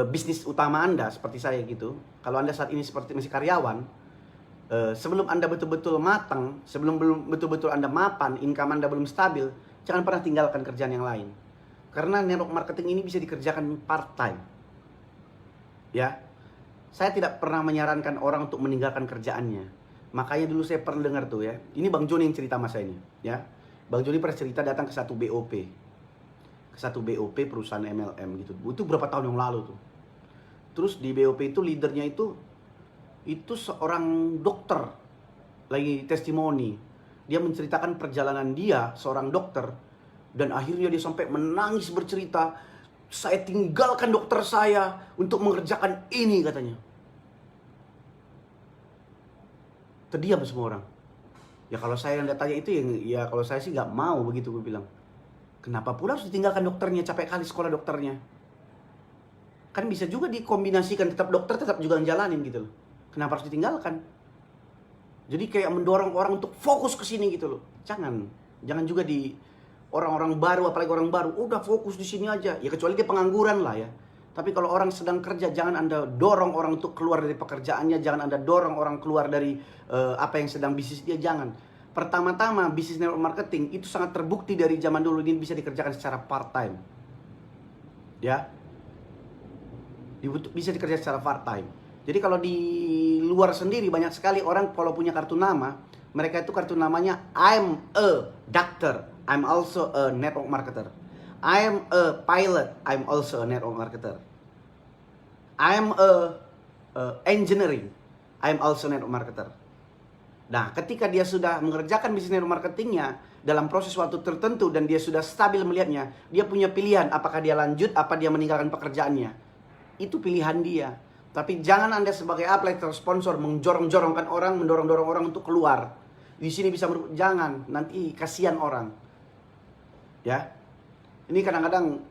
bisnis utama Anda seperti saya gitu. Kalau Anda saat ini seperti masih karyawan, sebelum Anda betul-betul matang, sebelum belum betul-betul Anda mapan, income Anda belum stabil, jangan pernah tinggalkan kerjaan yang lain. Karena network marketing ini bisa dikerjakan part time. Ya. Saya tidak pernah menyarankan orang untuk meninggalkan kerjaannya. Makanya dulu saya pernah dengar tuh ya. Ini Bang Joni yang cerita masa ini, ya. Bang Joni pernah cerita datang ke satu BOP. Ke satu BOP perusahaan MLM gitu. Itu berapa tahun yang lalu tuh. Terus di BOP itu leadernya itu seorang dokter lagi testimoni. Dia menceritakan perjalanan dia seorang dokter dan akhirnya dia sampai menangis bercerita, saya tinggalkan dokter saya untuk mengerjakan ini katanya. Terdiam semua orang. Ya kalau saya yang tanya itu ya kalau saya sih nggak mau begitu, gue bilang. Kenapa pula harus ditinggalkan dokternya, capek kali sekolah dokternya. Kan bisa juga dikombinasikan, tetap dokter tetap juga ngejalanin gitu loh. Kenapa harus ditinggalkan? Jadi kayak mendorong orang untuk fokus ke sini gitu loh. Jangan juga di orang-orang baru, apalagi orang baru, udah fokus di sini aja. Ya kecuali dia pengangguran lah ya. Tapi kalau orang sedang kerja, jangan Anda dorong orang untuk keluar dari pekerjaannya, jangan Anda dorong orang keluar dari apa yang sedang bisnis dia, jangan. Pertama-tama bisnis network marketing itu sangat terbukti dari zaman dulu, ini bisa dikerjakan secara part time. Ya. Bisa dikerjakan secara part time. Jadi kalau di luar sendiri banyak sekali orang kalau punya kartu nama, mereka itu kartu namanya I'm a doctor, I'm also a network marketer. I'm a pilot, I'm also a network marketer. I'm a engineering, I'm also a network marketer. Nah, ketika dia sudah mengerjakan bisnis network marketingnya dalam proses waktu tertentu dan dia sudah stabil melihatnya, dia punya pilihan apakah dia lanjut, apa dia meninggalkan pekerjaannya. Itu pilihan dia. Tapi jangan Anda sebagai atlet atau sponsor menjorong-jorongkan orang, mendorong-dorong orang untuk keluar. Di sini bisa jangan, nanti kasihan orang. Ya. Ini kadang-kadang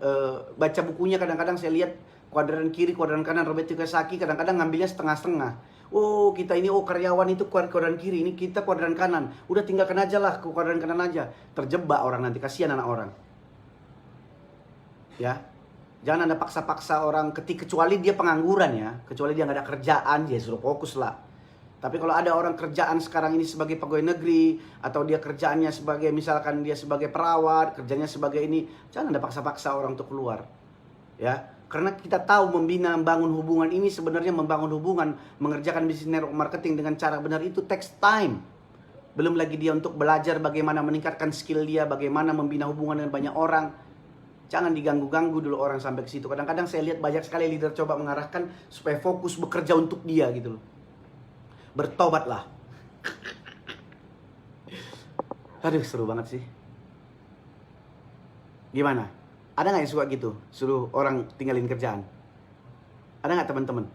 baca bukunya, kadang-kadang saya lihat kuadran kiri, kuadran kanan Robert Kiyosaki, kadang-kadang ngambilnya setengah-setengah. Oh, kita ini karyawan itu kuadran kiri, ini kita kuadran kanan. Udah tinggalkan aja lah ke kuadran kanan aja. Terjebak orang nanti, kasihan anak orang. Ya. Jangan Anda paksa-paksa orang kecuali dia pengangguran ya. Kecuali dia nggak ada kerjaan, dia suruh fokus lah. Tapi kalau ada orang kerjaan sekarang ini sebagai pegawai negeri, atau dia kerjaannya sebagai, misalkan dia sebagai perawat, kerjanya sebagai ini, jangan Anda paksa-paksa orang untuk keluar. Ya, karena kita tahu membangun hubungan ini sebenarnya membangun hubungan, mengerjakan bisnis network marketing dengan cara benar itu takes time. Belum lagi dia untuk belajar bagaimana meningkatkan skill dia, bagaimana membina hubungan dengan banyak orang. Jangan diganggu-ganggu dulu orang sampai ke situ. Kadang-kadang saya lihat banyak sekali leader coba mengarahkan supaya fokus bekerja untuk dia gitu loh. Bertobatlah. Aduh, seru banget sih. Gimana? Ada nggak yang suka gitu? Suruh orang tinggalin kerjaan? Ada nggak teman-teman?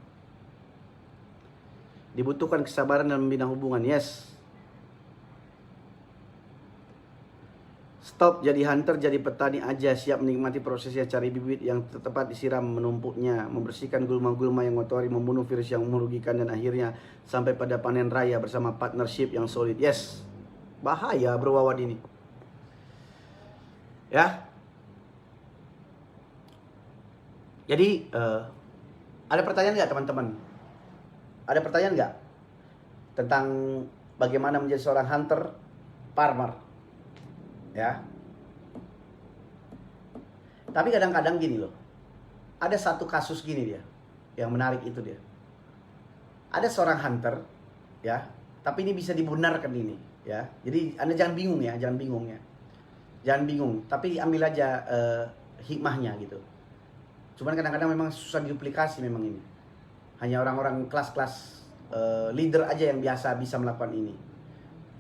Dibutuhkan kesabaran dalam membina hubungan. Yes. Stop jadi hunter, jadi petani aja. Siap menikmati prosesnya, cari bibit yang tepat, disiram, menumpuknya, membersihkan gulma-gulma yang mengotori, membunuh virus yang merugikan, dan akhirnya sampai pada panen raya bersama partnership yang solid. Yes. Bahaya berwawan ini. Ya. Jadi ada pertanyaan nggak teman-teman? Ada pertanyaan nggak tentang bagaimana menjadi seorang hunter farmer? Ya. Tapi kadang-kadang gini loh. Ada satu kasus gini dia. Yang menarik itu dia. Ada seorang hunter, ya. Tapi ini bisa dibenarkan ini, ya. Jadi Anda jangan bingung ya, jangan bingung ya. Jangan bingung, tapi ambil aja hikmahnya gitu. Cuman kadang-kadang memang susah diduplikasi memang ini. Hanya orang-orang kelas-kelas leader aja yang biasa bisa melakukan ini.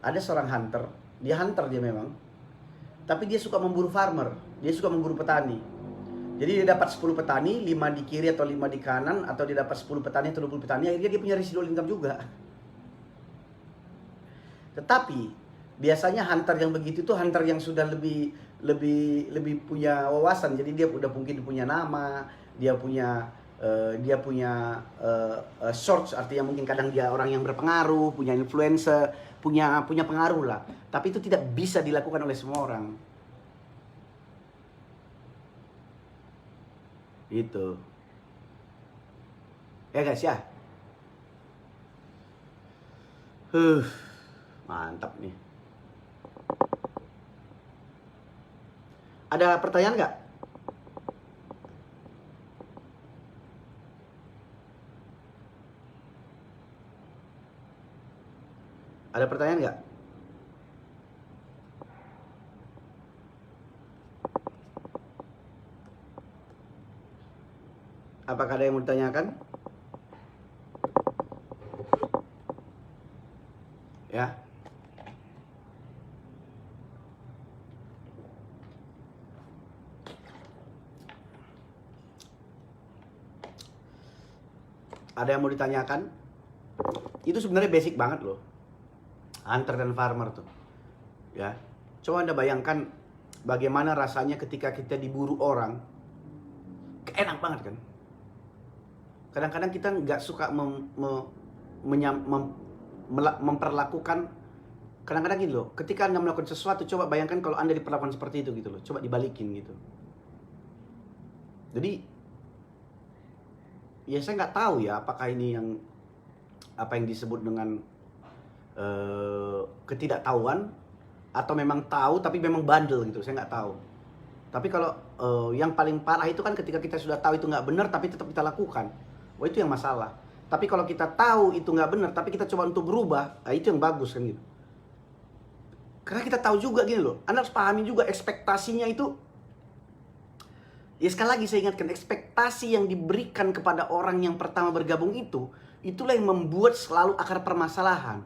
Ada seorang hunter, dia memang. Tapi dia suka memburu farmer, dia suka memburu petani. Jadi dia dapat 10 petani, 5 di kiri atau 5 di kanan, atau dia dapat 10 petani atau 20 petani, akhirnya dia punya residual income juga. Tetapi biasanya hunter yang begitu tuh hunter yang sudah lebih punya wawasan. Jadi dia udah mungkin punya nama, dia punya source, artinya mungkin kadang dia orang yang berpengaruh, punya influencer, punya pengaruh lah. Tapi itu tidak bisa dilakukan oleh semua orang. Itu. Ya guys ya. Mantap nih. Ada pertanyaan nggak? Ada pertanyaan nggak? Apakah ada yang mau ditanyakan? Ya. Ada yang mau ditanyakan? Itu sebenarnya basic banget loh. Hunter dan farmer tuh. Ya. Coba Anda bayangkan bagaimana rasanya ketika kita diburu orang. Enak banget kan? Kadang-kadang kita nggak suka memperlakukan. Kadang-kadang gini loh, ketika Anda melakukan sesuatu, coba bayangkan kalau Anda diperlakukan seperti itu gitu loh. Coba dibalikin gitu. Jadi, ya saya nggak tahu ya apakah ini apa yang disebut dengan ketidaktahuan atau memang tahu tapi memang bandel gitu. Saya nggak tahu. Tapi kalau yang paling parah itu kan ketika kita sudah tahu itu nggak benar tapi tetap kita lakukan. Wah, itu yang masalah. Tapi kalau kita tahu itu nggak benar tapi kita coba untuk berubah, nah itu yang bagus kan gitu. Karena kita tahu juga gini loh, Anda harus pahami juga ekspektasinya itu. Ya sekali lagi saya ingatkan, ekspektasi yang diberikan kepada orang yang pertama bergabung itulah yang membuat selalu akar permasalahan.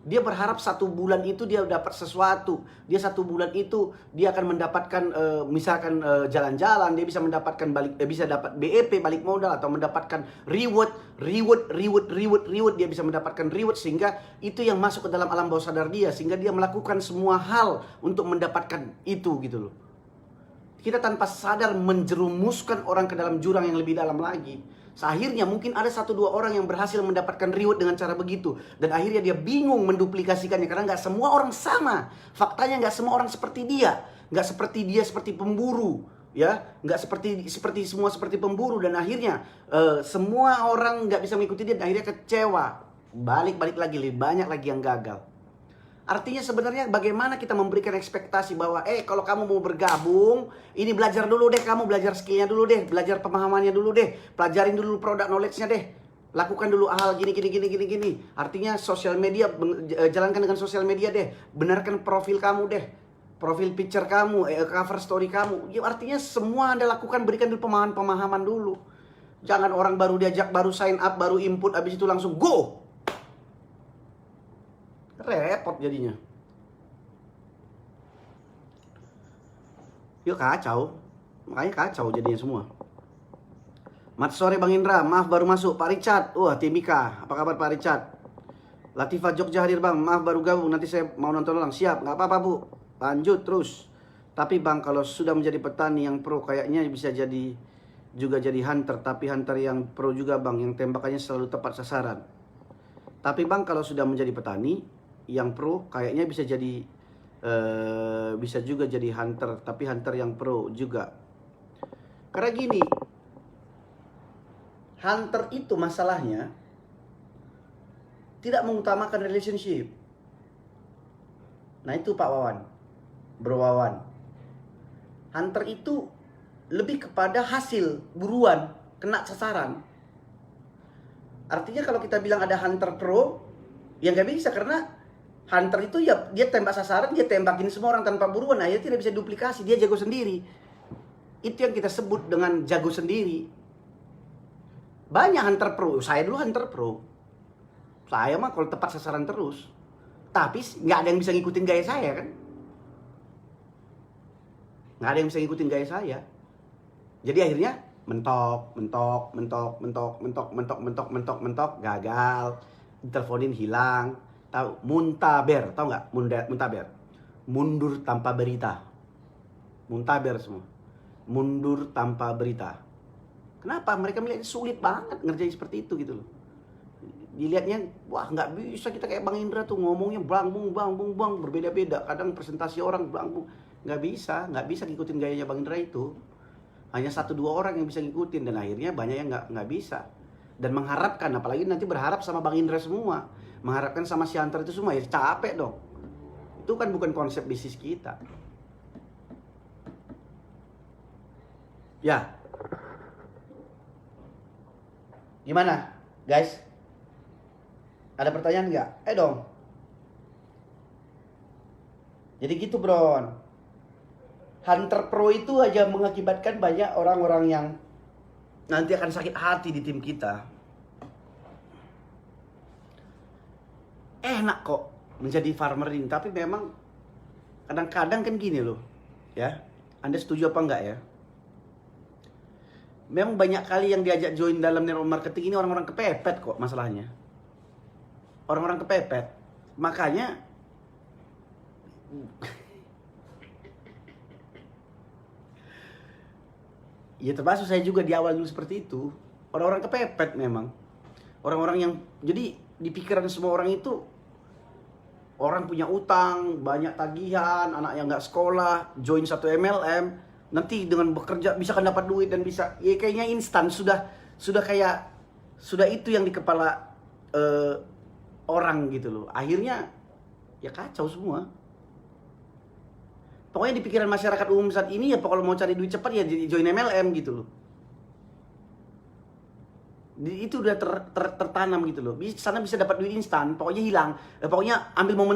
Dia berharap 1 bulan itu dia dapat sesuatu. Dia 1 bulan itu dia akan mendapatkan misalkan jalan-jalan, dia bisa mendapatkan bisa dapat BEP balik modal atau mendapatkan reward, dia bisa mendapatkan reward sehingga itu yang masuk ke dalam alam bawah sadar dia sehingga dia melakukan semua hal untuk mendapatkan itu gitu loh. Kita tanpa sadar menjerumuskan orang ke dalam jurang yang lebih dalam lagi. Akhirnya mungkin ada 1-2 orang yang berhasil mendapatkan reward dengan cara begitu. Dan akhirnya dia bingung menduplikasikannya. Karena nggak semua orang sama. Faktanya nggak semua orang seperti dia. Nggak seperti dia seperti pemburu. Ya, nggak seperti pemburu. Dan akhirnya semua orang nggak bisa mengikuti dia. Dan akhirnya kecewa. Balik lagi, lebih banyak lagi yang gagal. Artinya sebenarnya bagaimana kita memberikan ekspektasi bahwa kalau kamu mau bergabung, ini belajar dulu deh, kamu belajar skillnya dulu deh, belajar pemahamannya dulu deh, pelajarin dulu product knowledge-nya deh, lakukan dulu hal gini. Artinya sosial media, jalankan dengan sosial media deh, benarkan profil kamu deh, profil picture kamu, cover story kamu. Ya, artinya semua Anda lakukan, berikan dulu pemahaman dulu. Jangan orang baru diajak, baru sign up, baru input, habis itu langsung go. Repot jadinya. Yuk kacau. Makanya kacau jadinya semua. Mat sore Bang Indra, maaf baru masuk. Pak Richard, wah Timika, apa kabar Pak Richard? Latifah Jogja hadir Bang, maaf baru gabung, nanti saya mau nonton ulang. Siap, nggak apa-apa Bu, lanjut terus. Tapi Bang, kalau sudah menjadi petani yang pro, kayaknya bisa juga jadi hunter. Tapi hunter yang pro juga Bang, yang tembakannya selalu tepat sasaran. Tapi Bang, kalau sudah menjadi petani yang pro, kayaknya bisa juga jadi hunter, tapi hunter yang pro juga. Karena gini, hunter itu masalahnya tidak mengutamakan relationship. Nah itu Pak Wawan, Bro Wawan. Hunter itu lebih kepada hasil, buruan, kena sasaran. Artinya kalau kita bilang ada hunter pro, ya nggak bisa, karena hunter itu ya dia tembak sasaran, dia tembakin semua orang tanpa buruan, akhirnya tidak bisa duplikasi, dia jago sendiri. Itu yang kita sebut dengan jago sendiri. Banyak hunter pro, saya dulu hunter pro. Saya mah kalau tepat sasaran terus. Tapi nggak ada yang bisa ngikutin gaya saya kan. Nggak ada yang bisa ngikutin gaya saya. Jadi akhirnya mentok, gagal. Teleponin hilang. Tahu muntaber, tahu nggak muntaber? Mundur tanpa berita. Muntaber semua. Mundur tanpa berita. Kenapa? Mereka melihat sulit banget ngerjain seperti itu gitu loh. Dilihatnya, wah nggak bisa kita kayak Bang Indra tuh ngomongnya bang, berbeda-beda. Kadang presentasi orang bang, nggak bisa ngikutin gayanya Bang Indra itu. Hanya 1-2 orang yang bisa ngikutin, dan akhirnya banyak yang nggak bisa. Dan mengharapkan, apalagi nanti berharap sama Bang Indra semua, mengharapkan sama si hunter itu semua, ya capek dong. Itu kan bukan konsep bisnis kita. Ya. Gimana guys? Ada pertanyaan nggak? Dong. Jadi gitu bro. Hunter Pro itu aja mengakibatkan banyak orang-orang yang nanti akan sakit hati di tim kita. Enak kok menjadi farmer ini, tapi memang kadang-kadang kan gini loh, ya. Anda setuju apa enggak ya? Memang banyak kali yang diajak join dalam network marketing ini orang-orang kepepet kok masalahnya. Orang-orang kepepet. Makanya ya termasuk saya juga di awal dulu seperti itu. Orang-orang kepepet memang. Orang-orang yang jadi di pikiran semua orang itu orang punya utang, banyak tagihan, anak yang nggak sekolah, join satu MLM, nanti dengan bekerja bisa kan dapat duit dan bisa, ya kayaknya instan, sudah kayak sudah itu yang di kepala orang gitu loh. Akhirnya ya kacau semua. Pokoknya di pikiran masyarakat umum saat ini ya kalau mau cari duit cepat ya join MLM gitu loh. Itu udah tertanam gitu loh. Di sana bisa dapat duit instan, pokoknya hilang. Pokoknya ambil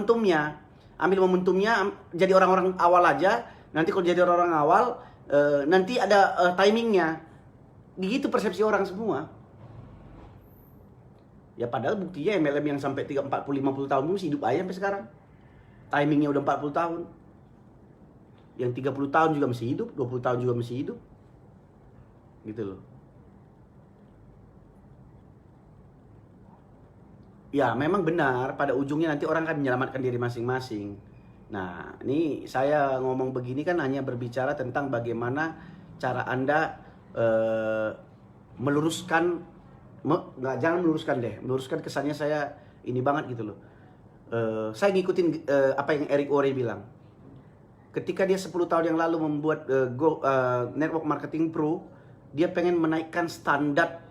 momentumnya, jadi orang-orang awal aja. Nanti kalau jadi orang-orang awal, nanti ada timingnya. Begitu persepsi orang semua. Ya padahal buktinya MLM yang sampai 30, 40, 50 tahun masih hidup aja sampai sekarang. Timingnya udah 40 tahun. Yang 30 tahun juga masih hidup, 20 tahun juga masih hidup. Gitu loh. Ya memang benar, pada ujungnya nanti orang akan menyelamatkan diri masing-masing. Nah ini saya ngomong begini kan hanya berbicara tentang bagaimana cara Anda meluruskan, jangan meluruskan deh, meluruskan kesannya saya ini banget gitu loh. Saya ngikutin apa yang Eric Worre bilang. Ketika dia 10 tahun yang lalu membuat Network Marketing Pro, dia pengen menaikkan standar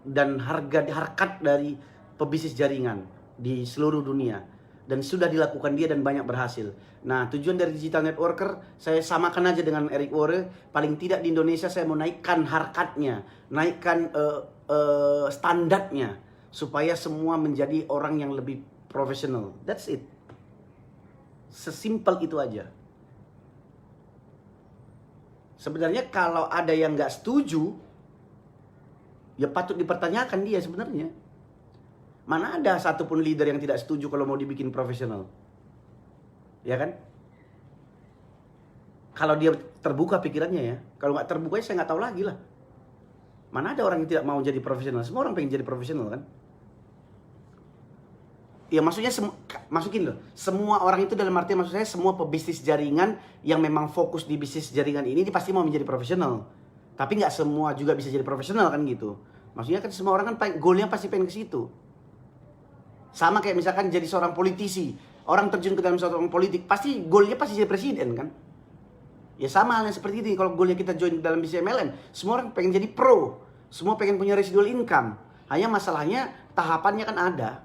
dan harkat dari pebisnis jaringan di seluruh dunia, dan sudah dilakukan dia dan banyak berhasil. Nah tujuan dari digital networker saya samakan aja dengan Eric Worre. Paling tidak di Indonesia saya mau naikkan harkatnya, naikkan standarnya supaya semua menjadi orang yang lebih profesional. That's it. Sesimpel itu aja. Sebenarnya kalau ada yang nggak setuju, ya patut dipertanyakan dia sebenarnya. Mana ada satupun leader yang tidak setuju kalau mau dibikin profesional, ya kan? Kalau dia terbuka pikirannya ya. Kalau nggak terbuka ya saya nggak tahu lagi lah. Mana ada orang yang tidak mau jadi profesional? Semua orang pengen jadi profesional kan? Ya maksudnya masukin loh. Semua orang itu dalam arti maksud saya semua pebisnis jaringan yang memang fokus di bisnis jaringan ini dia pasti mau menjadi profesional. Tapi nggak semua juga bisa jadi profesional kan gitu. Maksudnya kan semua orang kan goalnya pasti pengen ke situ. Sama kayak misalkan jadi seorang politisi, orang terjun ke dalam seorang politik, pasti goalnya pasti jadi presiden kan? Ya sama halnya seperti ini, kalau goalnya kita join dalam bisnis MLM, semua orang pengen jadi pro, semua pengen punya residual income. Hanya masalahnya tahapannya kan ada.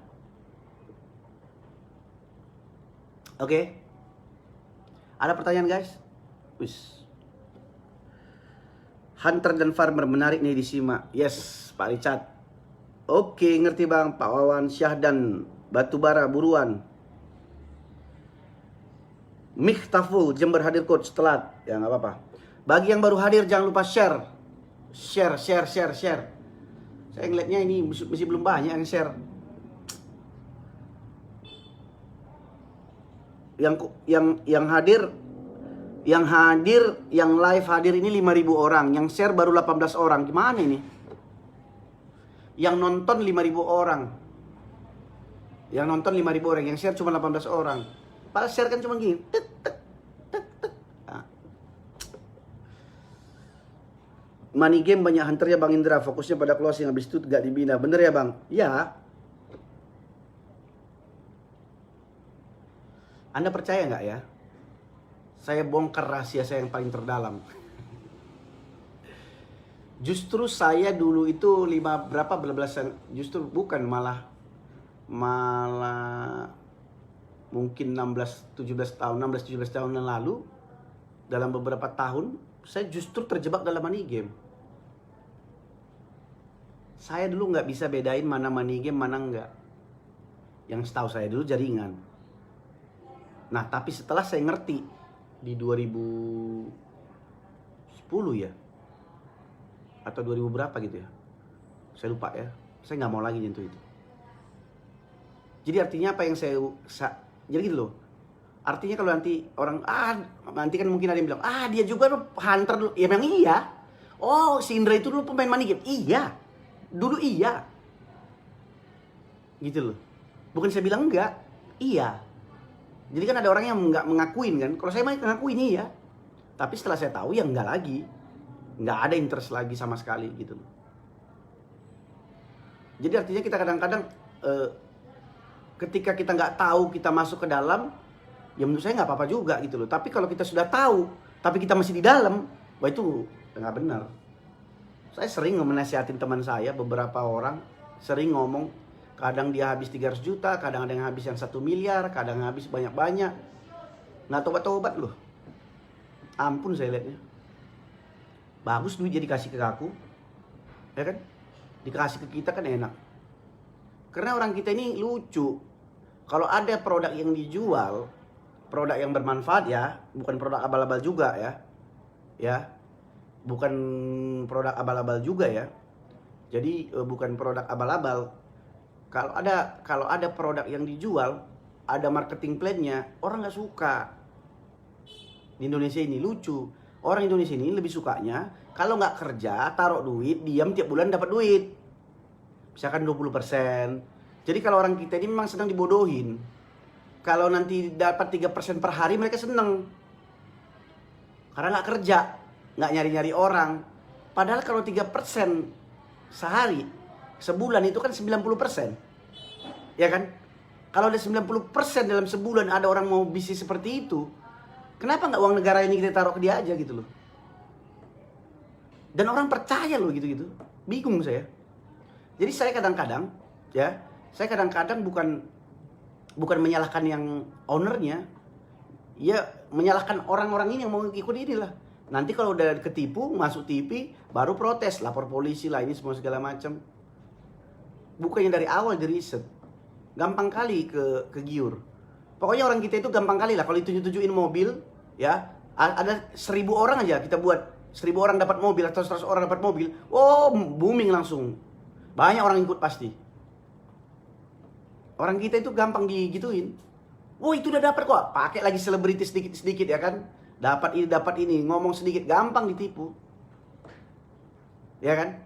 Oke? Ada pertanyaan guys? Wis. Hunter dan farmer menarik nih disimak. Yes, Pak Richard. Oke, ngerti bang. Pak Wawan, Syahdan, Batubara, buruan. Miftaful, Jember hadir coach, telat. Ya nggak apa-apa. Bagi yang baru hadir jangan lupa share. Share. Saya ngeliatnya ini masih belum banyak yang share. Yang hadir, yang live hadir ini 5.000 orang. Yang share baru 18 orang. Gimana ini? Yang nonton 5.000 orang. Yang nonton 5.000 orang, yang share cuma 18 orang. Padahal share kan cuma gini. Tek, tek, tek, tek. Nah. Money game banyak hunternya Bang Indra, fokusnya pada closing, habis itu gak dibina. Bener ya Bang? Ya. Anda percaya nggak ya? Saya bongkar rahasia saya yang paling terdalam. Justru saya dulu itu justru bukan malah mungkin 16-17 tahun yang lalu, dalam beberapa tahun saya justru terjebak dalam money game. Saya dulu nggak bisa bedain mana money game mana enggak. Yang setahu saya dulu jaringan. Nah, tapi setelah saya ngerti di 2010 ya, atau 2000 berapa gitu ya, saya lupa ya, saya nggak mau lagi nyentuh itu. Jadi artinya apa yang jadi gitu loh. Artinya kalau nanti orang, nanti kan mungkin ada yang bilang, dia juga tuh hunter dulu. Ya memang iya. Oh, si Indra itu dulu pemain money game. Iya, dulu iya. Gitu loh. Bukan saya bilang enggak, iya. Jadi kan ada orang yang nggak mengakuin kan. Kalau saya mah ngakuin iya. Tapi setelah saya tahu ya enggak lagi. Nggak ada interest lagi sama sekali gitu loh. Jadi artinya kita kadang-kadang ketika kita nggak tahu kita masuk ke dalam, ya menurut saya nggak apa-apa juga gitu loh. Tapi kalau kita sudah tahu, tapi kita masih di dalam, wah itu nggak benar. Saya sering menasihatin teman saya, beberapa orang sering ngomong, kadang dia habis 300 juta, kadang ada yang habis yang 1 miliar, kadang habis banyak-banyak. Nggak tobat-tobat loh. Ampun saya lihatnya. Bagus duit jadi kasih ke aku, ya kan? Dikasih ke kita kan enak. Karena orang kita ini lucu. Kalau ada produk yang dijual, produk yang bermanfaat ya, bukan produk abal-abal juga ya, bukan produk abal-abal juga ya. Jadi bukan produk abal-abal. Kalau ada produk yang dijual, ada marketing plan-nya, orang nggak suka. Di Indonesia ini lucu. Orang Indonesia ini lebih sukanya kalau nggak kerja, taruh duit, diam tiap bulan dapat duit. Misalkan 20%. Jadi kalau orang kita ini memang sedang dibodohin. Kalau nanti dapat 3% per hari mereka seneng. Karena nggak kerja, nggak nyari-nyari orang. Padahal kalau 3% sehari, sebulan itu kan 90%. Ya kan? Kalau ada 90% dalam sebulan ada orang mau bisnis seperti itu, kenapa nggak uang negara ini kita taruh ke dia aja gitu loh? Dan orang percaya loh gitu-gitu. Bingung saya. Jadi saya kadang-kadang bukan menyalahkan yang ownernya, ya menyalahkan orang-orang ini yang mau ikut inilah. Nanti kalau udah ketipu, masuk TV, baru protes, lapor polisi lah, ini semua segala macam. Bukannya dari awal di riset. Gampang kali kegiur. Pokoknya orang kita itu gampang kali lah kalau ditunjuk-tunjukin mobil, ya, ada 1000 orang aja kita buat, 1000 orang dapat mobil atau 100 orang dapat mobil, oh booming langsung. Banyak orang ikut pasti. Orang kita itu gampang digituin. Oh itu udah dapat kok, pakai lagi selebriti sedikit-sedikit ya kan. Dapat ini, ngomong sedikit, gampang ditipu. Ya kan?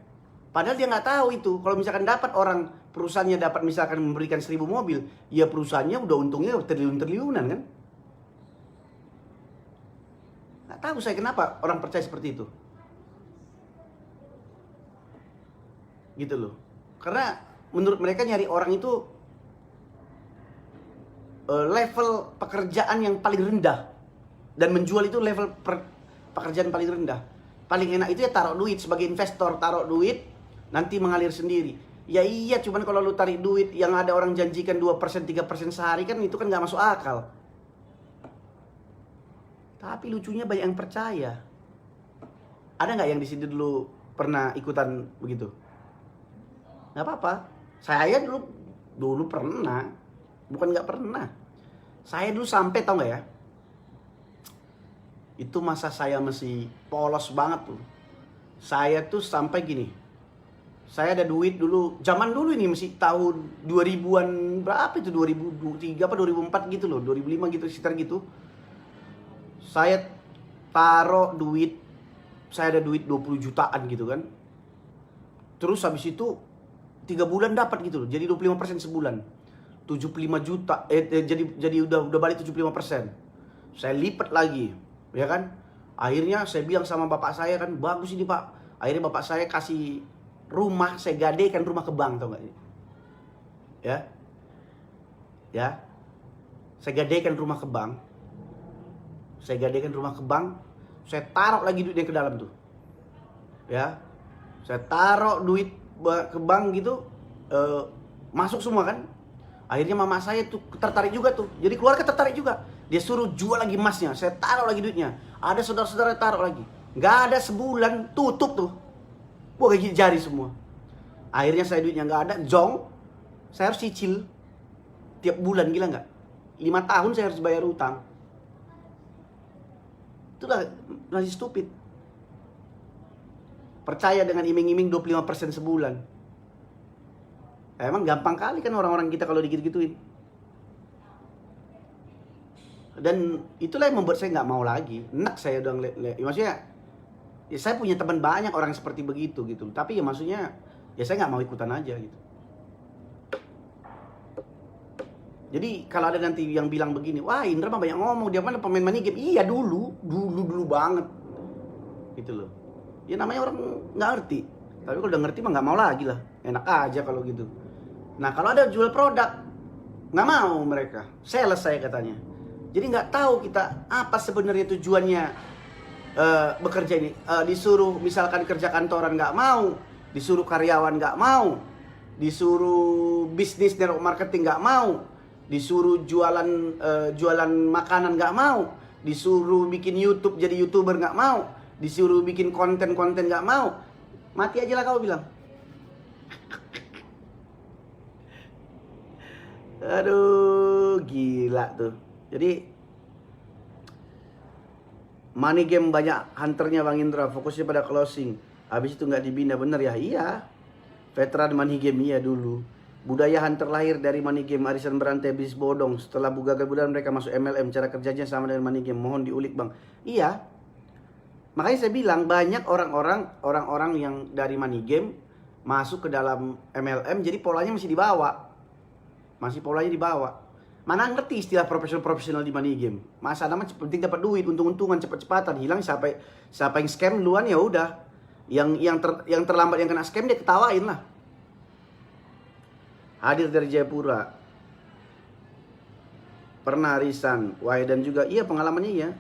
Padahal dia nggak tahu itu. Kalau misalkan dapat orang, perusahaannya dapat misalkan memberikan 1000 mobil, ya perusahaannya udah untungnya triliun-triliunan kan. Nggak tahu saya kenapa orang percaya seperti itu. Gitu loh. Karena menurut mereka nyari orang itu level pekerjaan yang paling rendah, dan menjual itu level pekerjaan paling rendah. Paling enak itu ya taruh duit sebagai investor, taruh duit nanti mengalir sendiri. Ya iya, cuman kalau lu tarik duit yang ada orang janjikan 2%, 3% sehari kan itu kan nggak masuk akal. Tapi lucunya banyak yang percaya. Ada nggak yang di sini dulu pernah ikutan begitu? Nggak apa-apa. Saya dulu pernah. Bukan nggak pernah. Saya dulu sampai, tau nggak ya? Itu masa saya masih polos banget tuh. Saya tuh sampai gini. Saya ada duit dulu, zaman dulu ini masih tahun 2000-an berapa itu, 2003 apa 2004 gitu loh, 2005 gitu, sekitar gitu. Saya taruh duit, saya ada duit 20 jutaan gitu kan. Terus habis itu 3 bulan dapat gitu loh, jadi 25% sebulan. 75 juta, jadi udah balik 75%. Saya lipat lagi, ya kan. Akhirnya saya bilang sama bapak saya kan, bagus ini pak. Akhirnya bapak saya kasih rumah, saya gadekan rumah ke bank, tau gak? Ya, saya gadekan rumah ke bank. Saya taruh lagi duitnya ke dalam tuh. Ya, saya taruh duit ke bank gitu, masuk semua kan. Akhirnya mama saya tuh tertarik juga tuh. Jadi keluarga tertarik juga. Dia suruh jual lagi emasnya. Saya taruh lagi duitnya. Ada saudara-saudara taruh lagi. Nggak ada sebulan, tutup tuh. Wah, gigi jari semua. Akhirnya saya duitnya nggak ada, jong. Saya harus cicil tiap bulan, gila nggak? 5 tahun saya harus bayar utang. Itulah masih stupid. Percaya dengan iming-iming 25% sebulan. Emang gampang kali kan orang-orang kita kalau digitu-gituin. Dan itulah yang membuat saya nggak mau lagi. Enak saya udah maksudnya, ya saya punya teman banyak orang seperti begitu gitu. Tapi ya maksudnya, ya saya nggak mau ikutan aja gitu. Jadi kalau ada nanti yang bilang begini, wah Indra mah banyak ngomong, dia mana pemain money game. Iya dulu banget. Gitu loh. Ya namanya orang nggak ngerti. Tapi kalau udah ngerti mah nggak mau lagi lah. Enak aja kalau gitu. Nah kalau ada jual produk, nggak mau mereka. Sales saya katanya. Jadi nggak tahu kita apa sebenarnya tujuannya bekerja ini. Disuruh misalkan kerja kantoran nggak mau, disuruh karyawan nggak mau, disuruh bisnis network marketing nggak mau, disuruh jualan makanan nggak mau, disuruh bikin YouTube jadi YouTuber nggak mau, disuruh bikin konten-konten nggak mau. Mati aja lah kau bilang. Aduh, gila tuh. Jadi money game banyak hunternya Bang Indra, fokusnya pada closing. Habis itu nggak dibina, bener ya? Iya. Veteran money game iya dulu. Budaya hunter lahir dari money game, arisan berantai, bisnis bodong. Setelah gagal budaya mereka masuk MLM, cara kerjanya sama dengan money game. Mohon diulik Bang. Iya. Makanya saya bilang banyak orang-orang yang dari money game masuk ke dalam MLM, jadi polanya masih dibawa. Masih polanya dibawa. Mana ngerti istilah profesional di money game. Masa nama penting dapat duit, untung-untungan, cepat-cepatan. Hilang siapa yang scam duluan ya udah. Yang terlambat yang kena scam dia ketawain lah. Hadir dari Jayapura. Pernah arisan, Wahdan juga. Iya pengalamannya iya.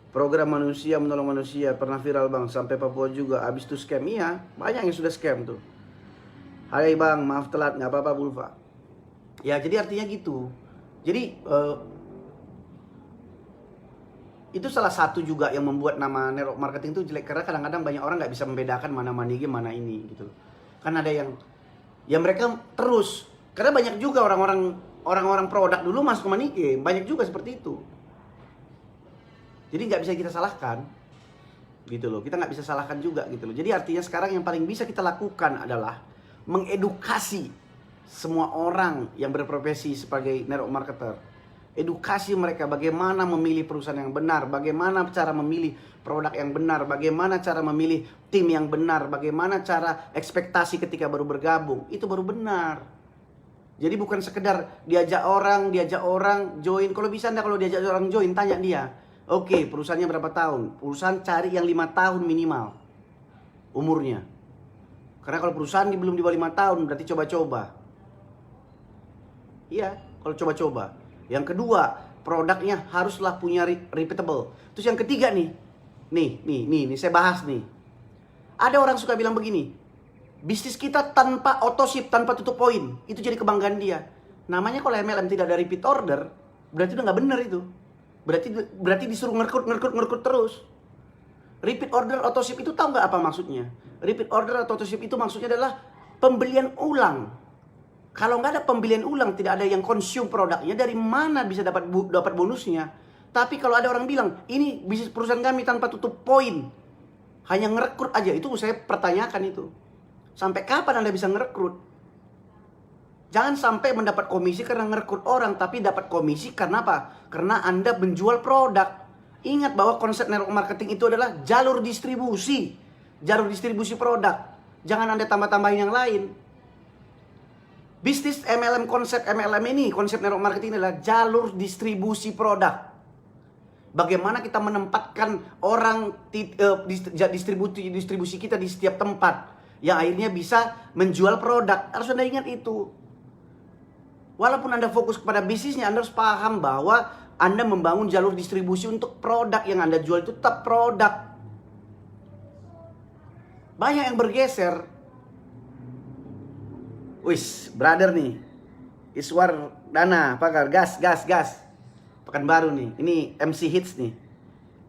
Program manusia menolong manusia pernah viral Bang, sampai Papua juga. Abis itu scam, iya. Banyak yang sudah scam tuh. Hai Bang, maaf telat, nggak apa-apa Bulfa. Ya jadi artinya gitu. Jadi itu salah satu juga yang membuat nama network marketing itu jelek, karena kadang-kadang banyak orang nggak bisa membedakan mana money game mana ini gitu. Kan ada yang ya mereka terus, karena banyak juga orang-orang produk dulu masuk ke money game, banyak juga seperti itu. Jadi nggak bisa kita salahkan gitu loh, kita nggak bisa salahkan juga gitu loh. Jadi artinya sekarang yang paling bisa kita lakukan adalah mengedukasi semua orang yang berprofesi sebagai network marketer. Edukasi mereka bagaimana memilih perusahaan yang benar, bagaimana cara memilih produk yang benar, bagaimana cara memilih tim yang benar, bagaimana cara ekspektasi ketika baru bergabung. Itu baru benar. Jadi bukan sekedar diajak orang join. Kalau bisa Anda kalau diajak orang join, tanya dia. Oke, perusahaannya berapa tahun? Perusahaan cari yang 5 tahun minimal umurnya. Karena kalau perusahaan belum di bawah 5 tahun berarti coba-coba. Iya, kalau coba-coba. Yang kedua, produknya haruslah punya repeatable. Terus yang ketiga nih saya bahas nih. Ada orang suka bilang begini, bisnis kita tanpa autoship, tanpa tutup poin, itu jadi kebanggaan dia. Namanya kalau MLM tidak ada repeat order, berarti udah nggak bener itu. Berarti disuruh ngerekrut terus. Repeat order autoship itu tahu nggak apa maksudnya? Repeat order atau autoship itu maksudnya adalah pembelian ulang. Kalau nggak ada pembelian ulang, tidak ada yang consume produknya, dari mana bisa dapat bonusnya? Tapi kalau ada orang bilang, ini bisnis perusahaan kami tanpa tutup poin, hanya ngerekrut aja, itu saya pertanyakan itu. Sampai kapan Anda bisa ngerekrut? Jangan sampai mendapat komisi karena ngerekrut orang, tapi dapat komisi karena apa? Karena Anda menjual produk. Ingat bahwa konsep network marketing itu adalah jalur distribusi produk. Jangan Anda tambah-tambahin yang lain. Bisnis MLM, konsep MLM ini, konsep network marketing adalah jalur distribusi produk. Bagaimana kita menempatkan orang distribusi kita di setiap tempat yang akhirnya bisa menjual produk. Harus Anda ingat itu. Walaupun Anda fokus kepada bisnisnya, Anda harus paham bahwa Anda membangun jalur distribusi untuk produk yang Anda jual itu tetap produk. Banyak yang bergeser. Wis, brother nih, Iswar Dana, pakar, gas. Pekanbaru nih, ini MC hits nih,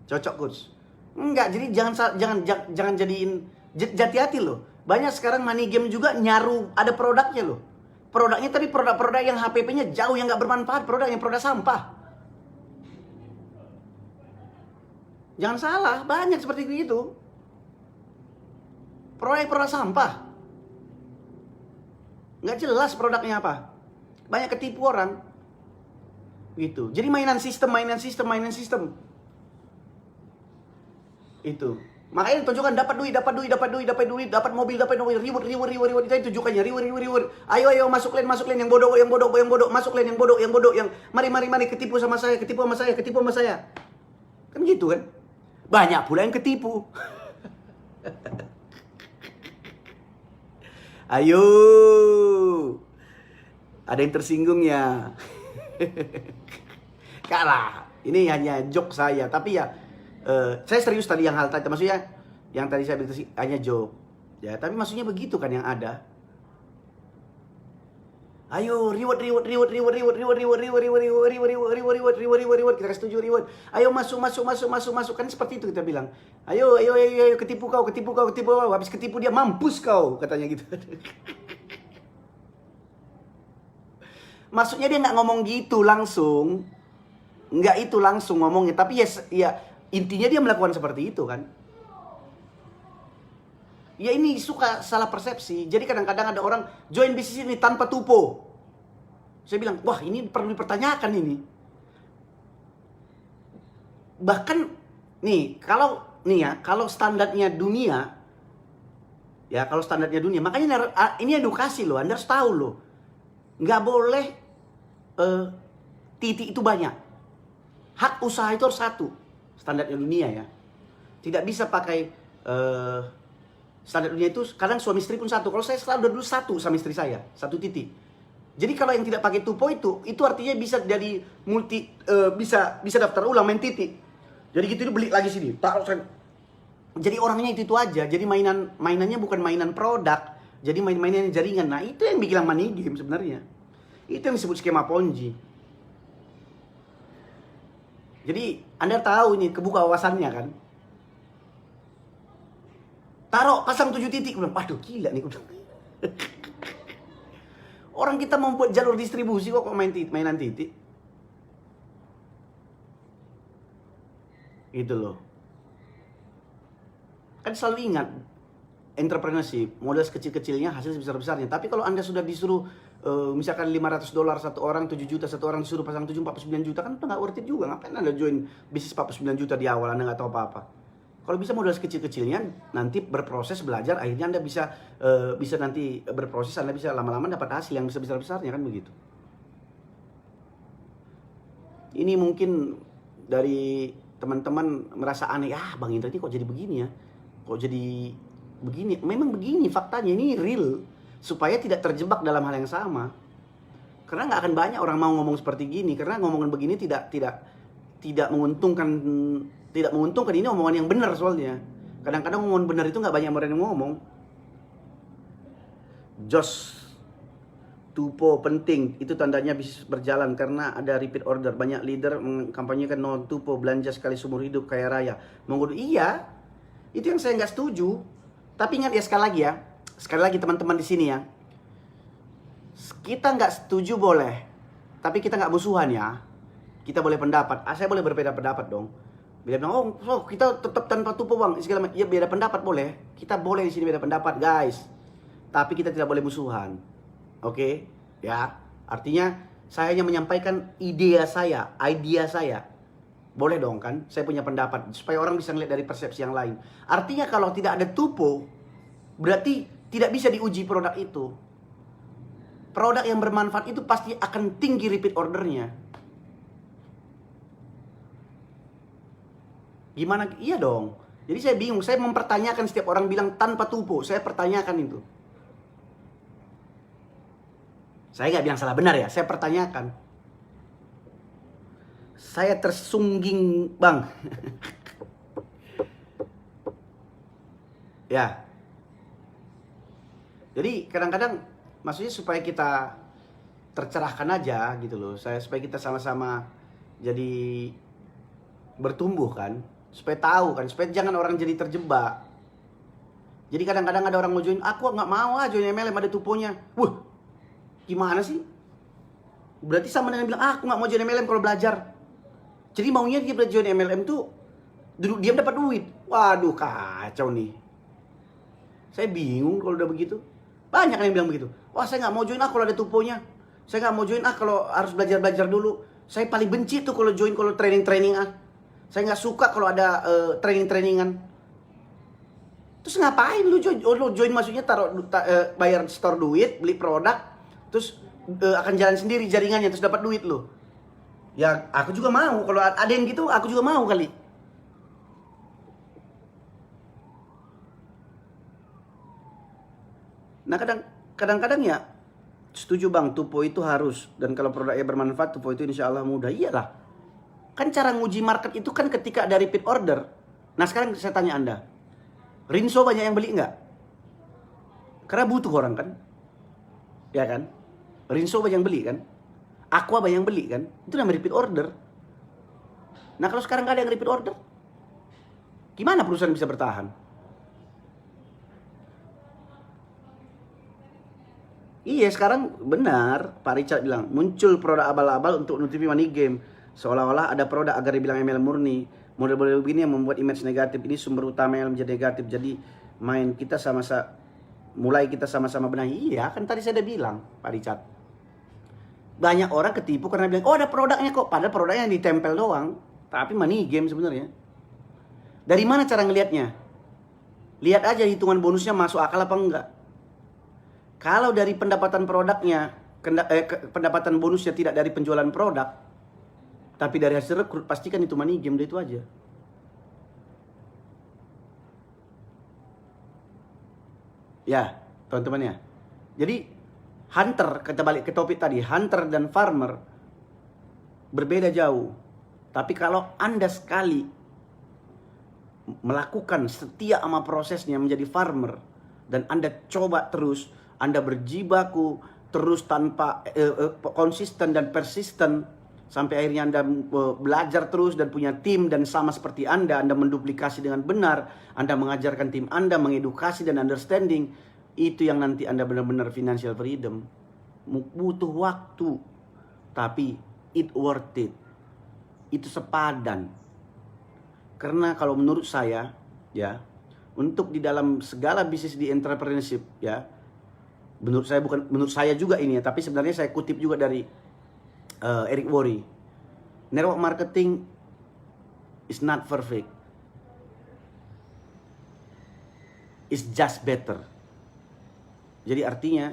cocok coach. Enggak, jadi jangan jadiin, hati-hati loh. Banyak sekarang money game juga nyaru ada produknya loh. produknya, tapi produk-produk yang HPP-nya jauh, yang nggak bermanfaat, produk sampah. Jangan salah, banyak seperti itu. Produk sampah. Nggak jelas produknya apa. Banyak ketipu orang. Gitu. Jadi mainan sistem. Itu. Makanya tunjukkan dapat duit, dapat mobil, reward. Itu tunjukkannya, reward. Ayo masuk lane, yang bodoh, masuk lane, yang bodoh, yang mari ketipu sama saya. Kan gitu kan? Banyak pula yang ketipu. Ayo. Ada yang tersinggung ya? Kalah. Ini hanya joke saya, tapi ya saya serius tadi yang hal tadi, maksudnya yang tadi saya bilang hanya joke. Ya, tapi maksudnya begitu kan yang ada. Ayo reward. Kita kasih setuju reward. Ayo masuk. Kan seperti itu kita bilang. Ayo ketipu kau. Habis ketipu dia, mampus kau, katanya gitu. Maksudnya dia nggak ngomong gitu langsung. Nggak itu langsung ngomongnya, tapi ya intinya dia melakukan seperti itu kan. Ya ini suka salah persepsi. Jadi kadang-kadang ada orang join bisnis ini tanpa tupo. Saya bilang, wah ini perlu dipertanyakan ini. Bahkan nih, kalau standarnya dunia, makanya ini edukasi loh, Anda harus tahu loh. Nggak boleh titik itu banyak. Hak usaha itu harus satu. Standarnya dunia ya. Tidak bisa pakai standar dunia itu kadang suami istri pun satu. Kalau saya selalu dulu satu sama istri saya, satu titik. Jadi kalau yang tidak pakai tupo itu artinya bisa jadi bisa daftar ulang main titik. Jadi gitu dia beli lagi sini, taruh saya. Jadi orangnya itu aja. Jadi mainannya bukan mainan produk, jadi mainan jaringan. Nah, itu yang bilang money game sebenarnya. Itu yang disebut skema Ponzi. Jadi Anda tahu nih, kebuka wawasannya kan. Taruh, pasang 7 titik. Waduh, gila nih. Orang kita membuat jalur distribusi kok mainan titik. Gitu loh. Kan selalu ingat, entrepreneurship, modal sekecil-kecilnya, hasil sebesar-besarnya. Tapi kalau Anda sudah disuruh, misalkan $500 satu orang, 7 juta satu orang, disuruh pasang 49 juta, kan itu nggak worth it juga. Ngapain Anda join bisnis 49 juta di awal, Anda nggak tahu apa-apa. Kalau bisa modal sekecil-kecilnya, nanti berproses, belajar, akhirnya Anda bisa nanti berproses, Anda bisa lama-lama dapat hasil yang besar-besarnya, kan begitu. Ini mungkin dari teman-teman merasa aneh, Bang Indra ini kok jadi begini ya? Kok jadi begini? Memang begini faktanya, ini real. Supaya tidak terjebak dalam hal yang sama. Karena nggak akan banyak orang mau ngomong seperti gini, karena ngomongan begini tidak menguntungkan. Tidak menguntungkan, ini omongan yang benar soalnya. Kadang-kadang omongan benar itu nggak banyak orang yang ngomong. Tupo penting, itu tandanya bisnis berjalan karena ada repeat order. Banyak leader mengkampanyekan no tupo, belanja sekali seumur hidup, kaya raya. Iya, itu yang saya nggak setuju. Tapi ingat ya, sekali lagi teman-teman di sini ya. Kita nggak setuju boleh, tapi kita nggak musuhan ya. Kita boleh pendapat. Saya boleh berbeda pendapat dong. Bila bilang, kita tetap tanpa tupo bang, segala macam. Ya beda pendapat boleh. Kita boleh di sini beda pendapat guys. Tapi kita tidak boleh musuhan. Oke, ya. Artinya saya hanya menyampaikan idea saya. Boleh dong kan? Saya punya pendapat supaya orang bisa ngeliat dari persepsi yang lain. Artinya kalau tidak ada tupo, berarti tidak bisa diuji produk itu. Produk yang bermanfaat itu pasti akan tinggi repeat ordernya. Gimana? Iya dong. Jadi saya bingung. Saya mempertanyakan setiap orang bilang tanpa tupo. Saya pertanyakan itu. Saya nggak bilang salah benar ya. Saya pertanyakan. Saya tersungging bang. Ya. Jadi kadang-kadang maksudnya supaya kita tercerahkan aja gitu loh. Supaya kita sama-sama jadi bertumbuh kan. Supaya tahu kan, supaya jangan orang jadi terjebak. Jadi kadang-kadang ada orang mau join, aku nggak mau join MLM ada tuponya. Gimana sih? Berarti sama dengan bilang, aku nggak mau join MLM kalau belajar. Jadi maunya dia join MLM tuh duduk diam dapat duit. Waduh, kacau nih. Saya bingung kalau udah begitu. Banyak yang bilang begitu. Wah, saya nggak mau join kalau ada tuponya. Saya nggak mau join kalau harus belajar dulu. Saya paling benci tuh kalau join kalau training Saya nggak suka kalau ada trainingan. Terus ngapain lu join? Oh, lu join maksudnya bayar store duit, beli produk, terus akan jalan sendiri jaringannya, terus dapat duit lu. Ya aku juga mau, kalau ada yang gitu aku juga mau kali. Nah kadang-kadang ya setuju bang, tupo itu harus. Dan kalau produknya bermanfaat, tupo itu insya Allah mudah. Iyalah. Kan cara nguji market itu kan ketika ada repeat order. Nah sekarang saya tanya Anda. Rinso banyak yang beli nggak? Karena butuh orang kan? Ya kan? Rinso banyak yang beli kan? Aqua banyak yang beli kan? Itu namanya repeat order. Nah kalau sekarang nggak ada yang repeat order, gimana perusahaan bisa bertahan? Iya sekarang benar Pak Richard bilang muncul produk abal-abal untuk nutupi money game. Seolah-olah ada produk agar dibilang ML murni. Model-model begini yang membuat image negatif, ini sumber utama yang menjadi negatif. Jadi mulai kita sama-sama benahi. Iya kan tadi saya udah bilang Pak Richard. Banyak orang ketipu karena bilang, oh ada produknya kok. Padahal produknya yang ditempel doang. Tapi money game sebenarnya. Dari mana cara ngelihatnya? Lihat aja hitungan bonusnya masuk akal apa enggak. Kalau dari pendapatan produknya, pendapatan bonusnya tidak dari penjualan produk, tapi dari hasil rekrut, pastikan itu money game, itu aja. Ya, teman-teman ya. Jadi, hunter, kita balik ke topik tadi, hunter dan farmer berbeda jauh. Tapi kalau Anda sekali melakukan setia sama prosesnya menjadi farmer, dan Anda coba terus, Anda berjibaku terus tanpa konsisten dan persisten, sampai akhirnya Anda belajar terus dan punya tim, dan sama seperti Anda menduplikasi dengan benar, Anda mengajarkan tim Anda, mengedukasi dan understanding, itu yang nanti Anda benar-benar financial freedom. Butuh waktu, tapi it worth it. Itu sepadan. Karena kalau menurut saya, ya, untuk di dalam segala bisnis di entrepreneurship, ya, menurut saya juga ini ya, tapi sebenarnya saya kutip juga dari Eric Worre. Network marketing is not perfect. It's just better. Jadi artinya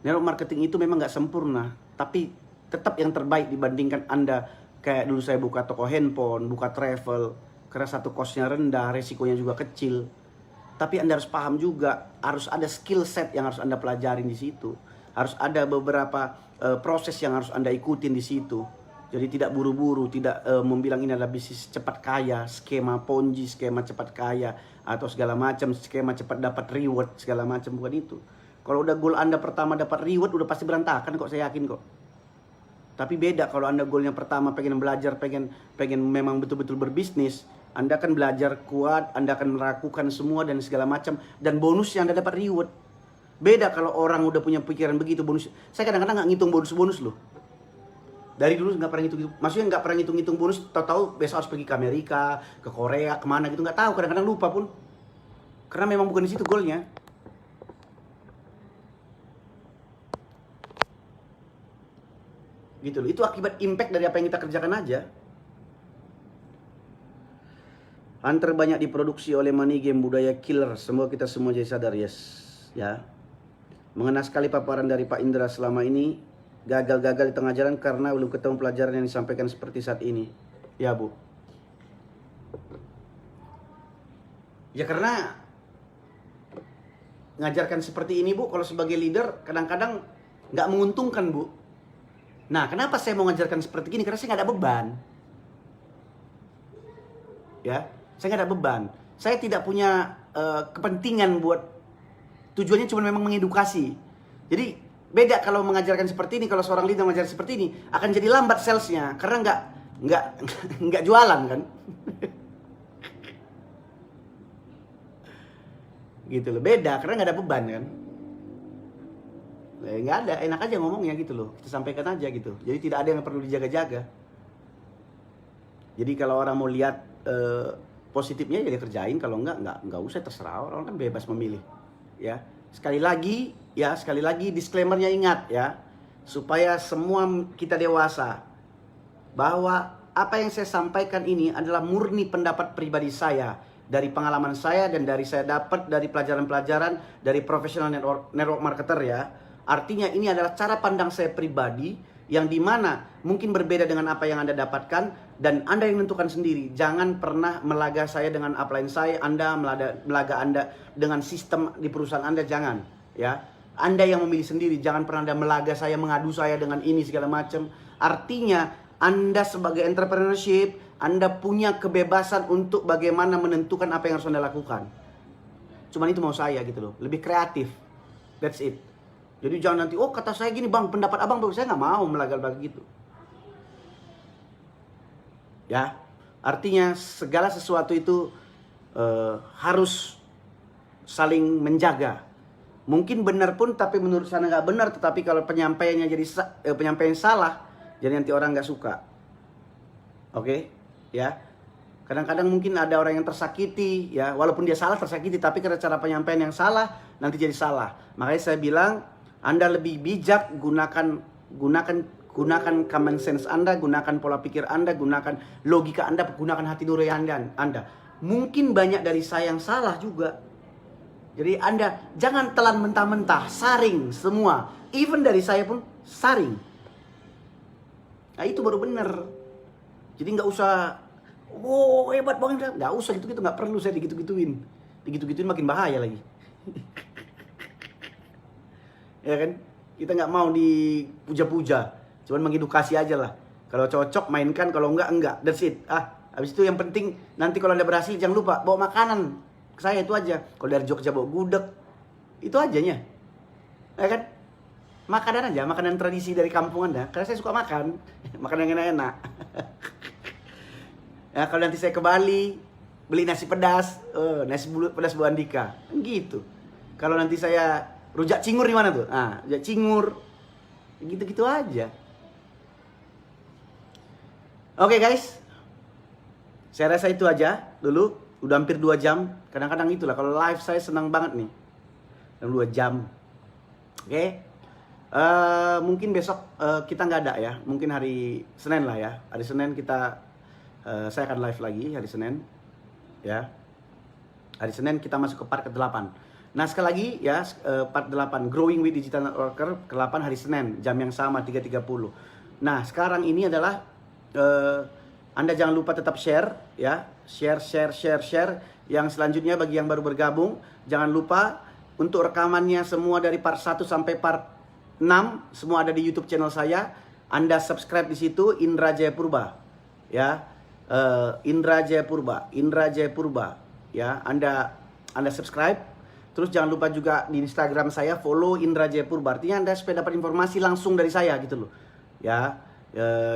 network marketing itu memang nggak sempurna, tapi tetap yang terbaik dibandingkan Anda kayak dulu saya buka toko handphone, buka travel, karena satu cost-nya rendah, resikonya juga kecil. Tapi Anda harus paham juga, harus ada skill set yang harus Anda pelajarin di situ. Harus ada beberapa proses yang harus Anda ikutin di situ. Jadi tidak buru-buru, tidak membilang ini adalah bisnis cepat kaya, skema ponzi, skema cepat kaya, atau segala macam, skema cepat dapat reward, segala macam, bukan itu. Kalau udah goal Anda pertama dapat reward, udah pasti berantakan kok, saya yakin kok. Tapi beda kalau Anda goalnya pertama pengen belajar, pengen memang betul-betul berbisnis, Anda akan belajar kuat, Anda akan melakukan semua dan segala macam, dan bonusnya Anda dapat reward. Beda kalau orang udah punya pikiran begitu, bonus. Saya kadang-kadang nggak ngitung bonus loh. Dari dulu nggak pernah ngitung, maksudnya nggak pernah ngitung bonus. Tahu-tahu besok harus pergi ke Amerika, ke Korea, kemana gitu, nggak tahu. Kadang-kadang lupa pun, karena memang bukan di situ goalnya. Gitu loh. Itu akibat impact dari apa yang kita kerjakan aja. Hunter banyak diproduksi oleh money game, budaya killer. Semoga kita semua jadi sadar, yes. Ya. Mengena sekali paparan dari Pak Indra selama ini. Gagal-gagal di tengah jalan karena belum ketemu pelajaran yang disampaikan seperti saat ini. Ya Bu. Ya karena ngajarkan seperti ini Bu, kalau sebagai leader kadang-kadang nggak menguntungkan Bu. Nah kenapa saya mau ngajarkan seperti ini? Karena saya nggak ada beban. Ya, saya nggak ada beban. Saya tidak punya kepentingan buat, tujuannya cuma memang mengedukasi. Jadi beda kalau mengajarkan seperti ini, kalau seorang leader mengajar seperti ini akan jadi lambat salesnya karena nggak jualan kan. Gitu loh, beda karena nggak ada beban kan. Nggak ada, enak aja ngomongnya gitu loh. Kita sampaikan aja gitu. Jadi tidak ada yang perlu dijaga-jaga. Jadi kalau orang mau lihat positifnya ya dia kerjain, kalau enggak usah, terserah, orang kan bebas memilih. Ya. Sekali lagi disclaimer-nya ingat ya. Supaya semua kita dewasa, bahwa apa yang saya sampaikan ini adalah murni pendapat pribadi saya, dari pengalaman saya dan dari saya dapat dari pelajaran-pelajaran dari profesional network marketer ya. Artinya ini adalah cara pandang saya pribadi yang dimana mungkin berbeda dengan apa yang Anda dapatkan, dan Anda yang menentukan sendiri. Jangan pernah melaga saya dengan upline saya, Anda melaga Anda dengan sistem di perusahaan Anda, jangan ya. Anda yang memilih sendiri, jangan pernah Anda melaga saya, mengadu saya dengan ini segala macam. Artinya Anda sebagai entrepreneurship, Anda punya kebebasan untuk bagaimana menentukan apa yang harus Anda lakukan. Cuman itu mau saya gitu loh, lebih kreatif. That's it. Jadi jangan nanti, oh kata saya gini bang, pendapat abang bagus. Saya nggak mau melaga-laga gitu. Ya, artinya segala sesuatu itu harus saling menjaga. Mungkin benar pun, tapi menurut saya nggak benar. Tetapi kalau penyampaiannya jadi penyampaian salah, jadi nanti orang nggak suka. Oke, ya. Kadang-kadang mungkin ada orang yang tersakiti, ya, walaupun dia salah tersakiti, tapi karena cara penyampaian yang salah, nanti jadi salah. Makanya saya bilang, Anda lebih bijak, gunakan common sense Anda, gunakan pola pikir Anda, gunakan logika Anda, gunakan hati nurani Anda. Mungkin banyak dari saya yang salah juga. Jadi Anda jangan telan mentah-mentah, saring semua. Even dari saya pun saring. Nah itu baru benar. Jadi nggak usah, wow hebat banget, nggak usah gitu-gitu, nggak perlu saya digitu-gituin. Digitu-gituin makin bahaya lagi. Ya kan, kita nggak mau dipuja-puja, cuman mengedukasi aja lah. Kalau cocok mainkan, kalau enggak, that's it. Habis itu yang penting nanti kalau Anda berhasil jangan lupa bawa makanan ke saya, itu aja. Kalau dari Jogja bawa gudeg, itu ajanya, ya kan? Makanan aja, makanan tradisi dari kampung Anda, karena saya suka makan makanan yang enak-enak. Ya, kalau nanti saya ke Bali beli nasi pedas, nasi pedas Bu Andika, gitu. Kalau nanti saya rujak cingur di mana tuh? Rujak cingur. Gitu-gitu aja. Oke guys. Saya rasa itu aja dulu. Udah hampir 2 jam. Kadang-kadang itulah kalau live saya senang banget nih. Dan 2 jam. Oke. Mungkin besok kita nggak ada ya. Mungkin hari Senin lah ya. Hari Senin saya akan live lagi hari Senin. Ya. Hari Senin kita masuk ke part ke-8. Nah sekali lagi ya, part 8 Growing with Digital Networker ke-8 hari Senin, jam yang sama 3.30. Nah sekarang ini adalah Anda jangan lupa tetap share ya, share. Yang selanjutnya bagi yang baru bergabung, jangan lupa untuk rekamannya semua dari part 1 sampai part 6 semua ada di YouTube channel saya. Anda subscribe di situ, Indra Jaya Purba ya, Indra Jaya Purba ya, Anda subscribe. Terus jangan lupa juga di Instagram saya follow Indra Jaya Purba. Artinya Anda supaya dapat informasi langsung dari saya gitu loh. Ya,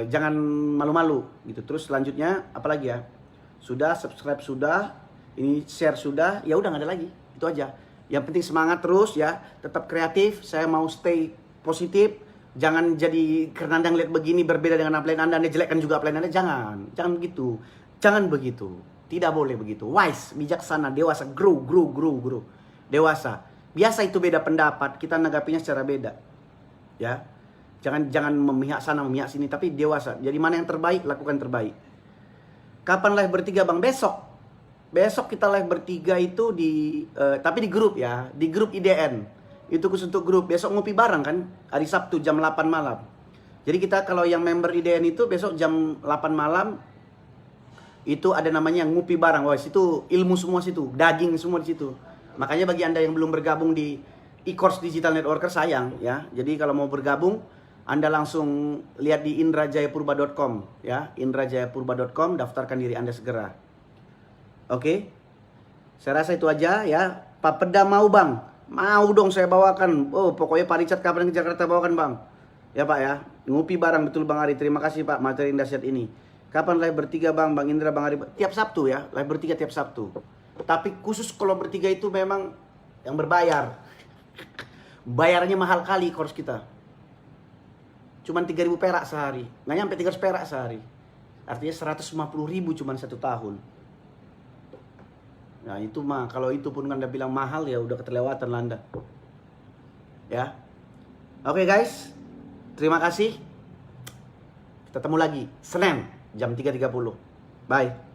jangan malu-malu gitu. Terus selanjutnya apalagi ya? Sudah subscribe sudah, ini share sudah, ya udah nggak ada lagi. Itu aja. Yang penting semangat terus ya, tetap kreatif. Saya mau stay positif. Jangan jadi karena Anda ngeliat begini berbeda dengan upline Anda jelekkan juga upline Anda. Jangan begitu. Jangan begitu. Tidak boleh begitu. Wise, bijaksana, dewasa, grow. Dewasa. Biasa itu beda pendapat, kita nanggapinya secara beda. Ya. Jangan memihak sana, memihak sini, tapi dewasa. Jadi mana yang terbaik, lakukan terbaik. Kapan live bertiga, Bang? Besok. Besok kita live bertiga itu tapi di grup ya, di grup IDN. Itu khusus untuk grup. Besok ngopi bareng kan, hari Sabtu jam 8 malam. Jadi kita kalau yang member IDN itu besok jam 8 malam itu ada namanya ngopi bareng. Wah, situ ilmu semua situ, daging semua di situ. Makanya bagi Anda yang belum bergabung di e-course Digital Networker sayang ya. Jadi kalau mau bergabung Anda langsung lihat di indrajayapurba.com ya, indrajayapurba.com, daftarkan diri Anda segera. Oke. Saya rasa itu aja ya. Pak Peda mau, Bang? Mau dong saya bawakan. Oh, pokoknya Pak Richard kapan ke Jakarta bawakan, Bang. Ya, Pak ya. Ngopi bareng betul Bang Ari. Terima kasih Pak materi dahsyat ini. Kapan live bertiga, Bang? Bang Indra, Bang Ari. Tiap Sabtu ya, live bertiga tiap Sabtu. Tapi khusus kalau bertiga itu memang yang berbayar. Bayarnya mahal kali course kita. Cuman 3.000 perak sehari. Nggak nyampe 300 perak sehari. Artinya 150.000 cuman 1 tahun. Nah itu mah, kalau itu pun Anda bilang mahal ya udah keterlewatan Anda. Ya. Oke guys, terima kasih. Kita ketemu lagi Senin jam 3.30. Bye.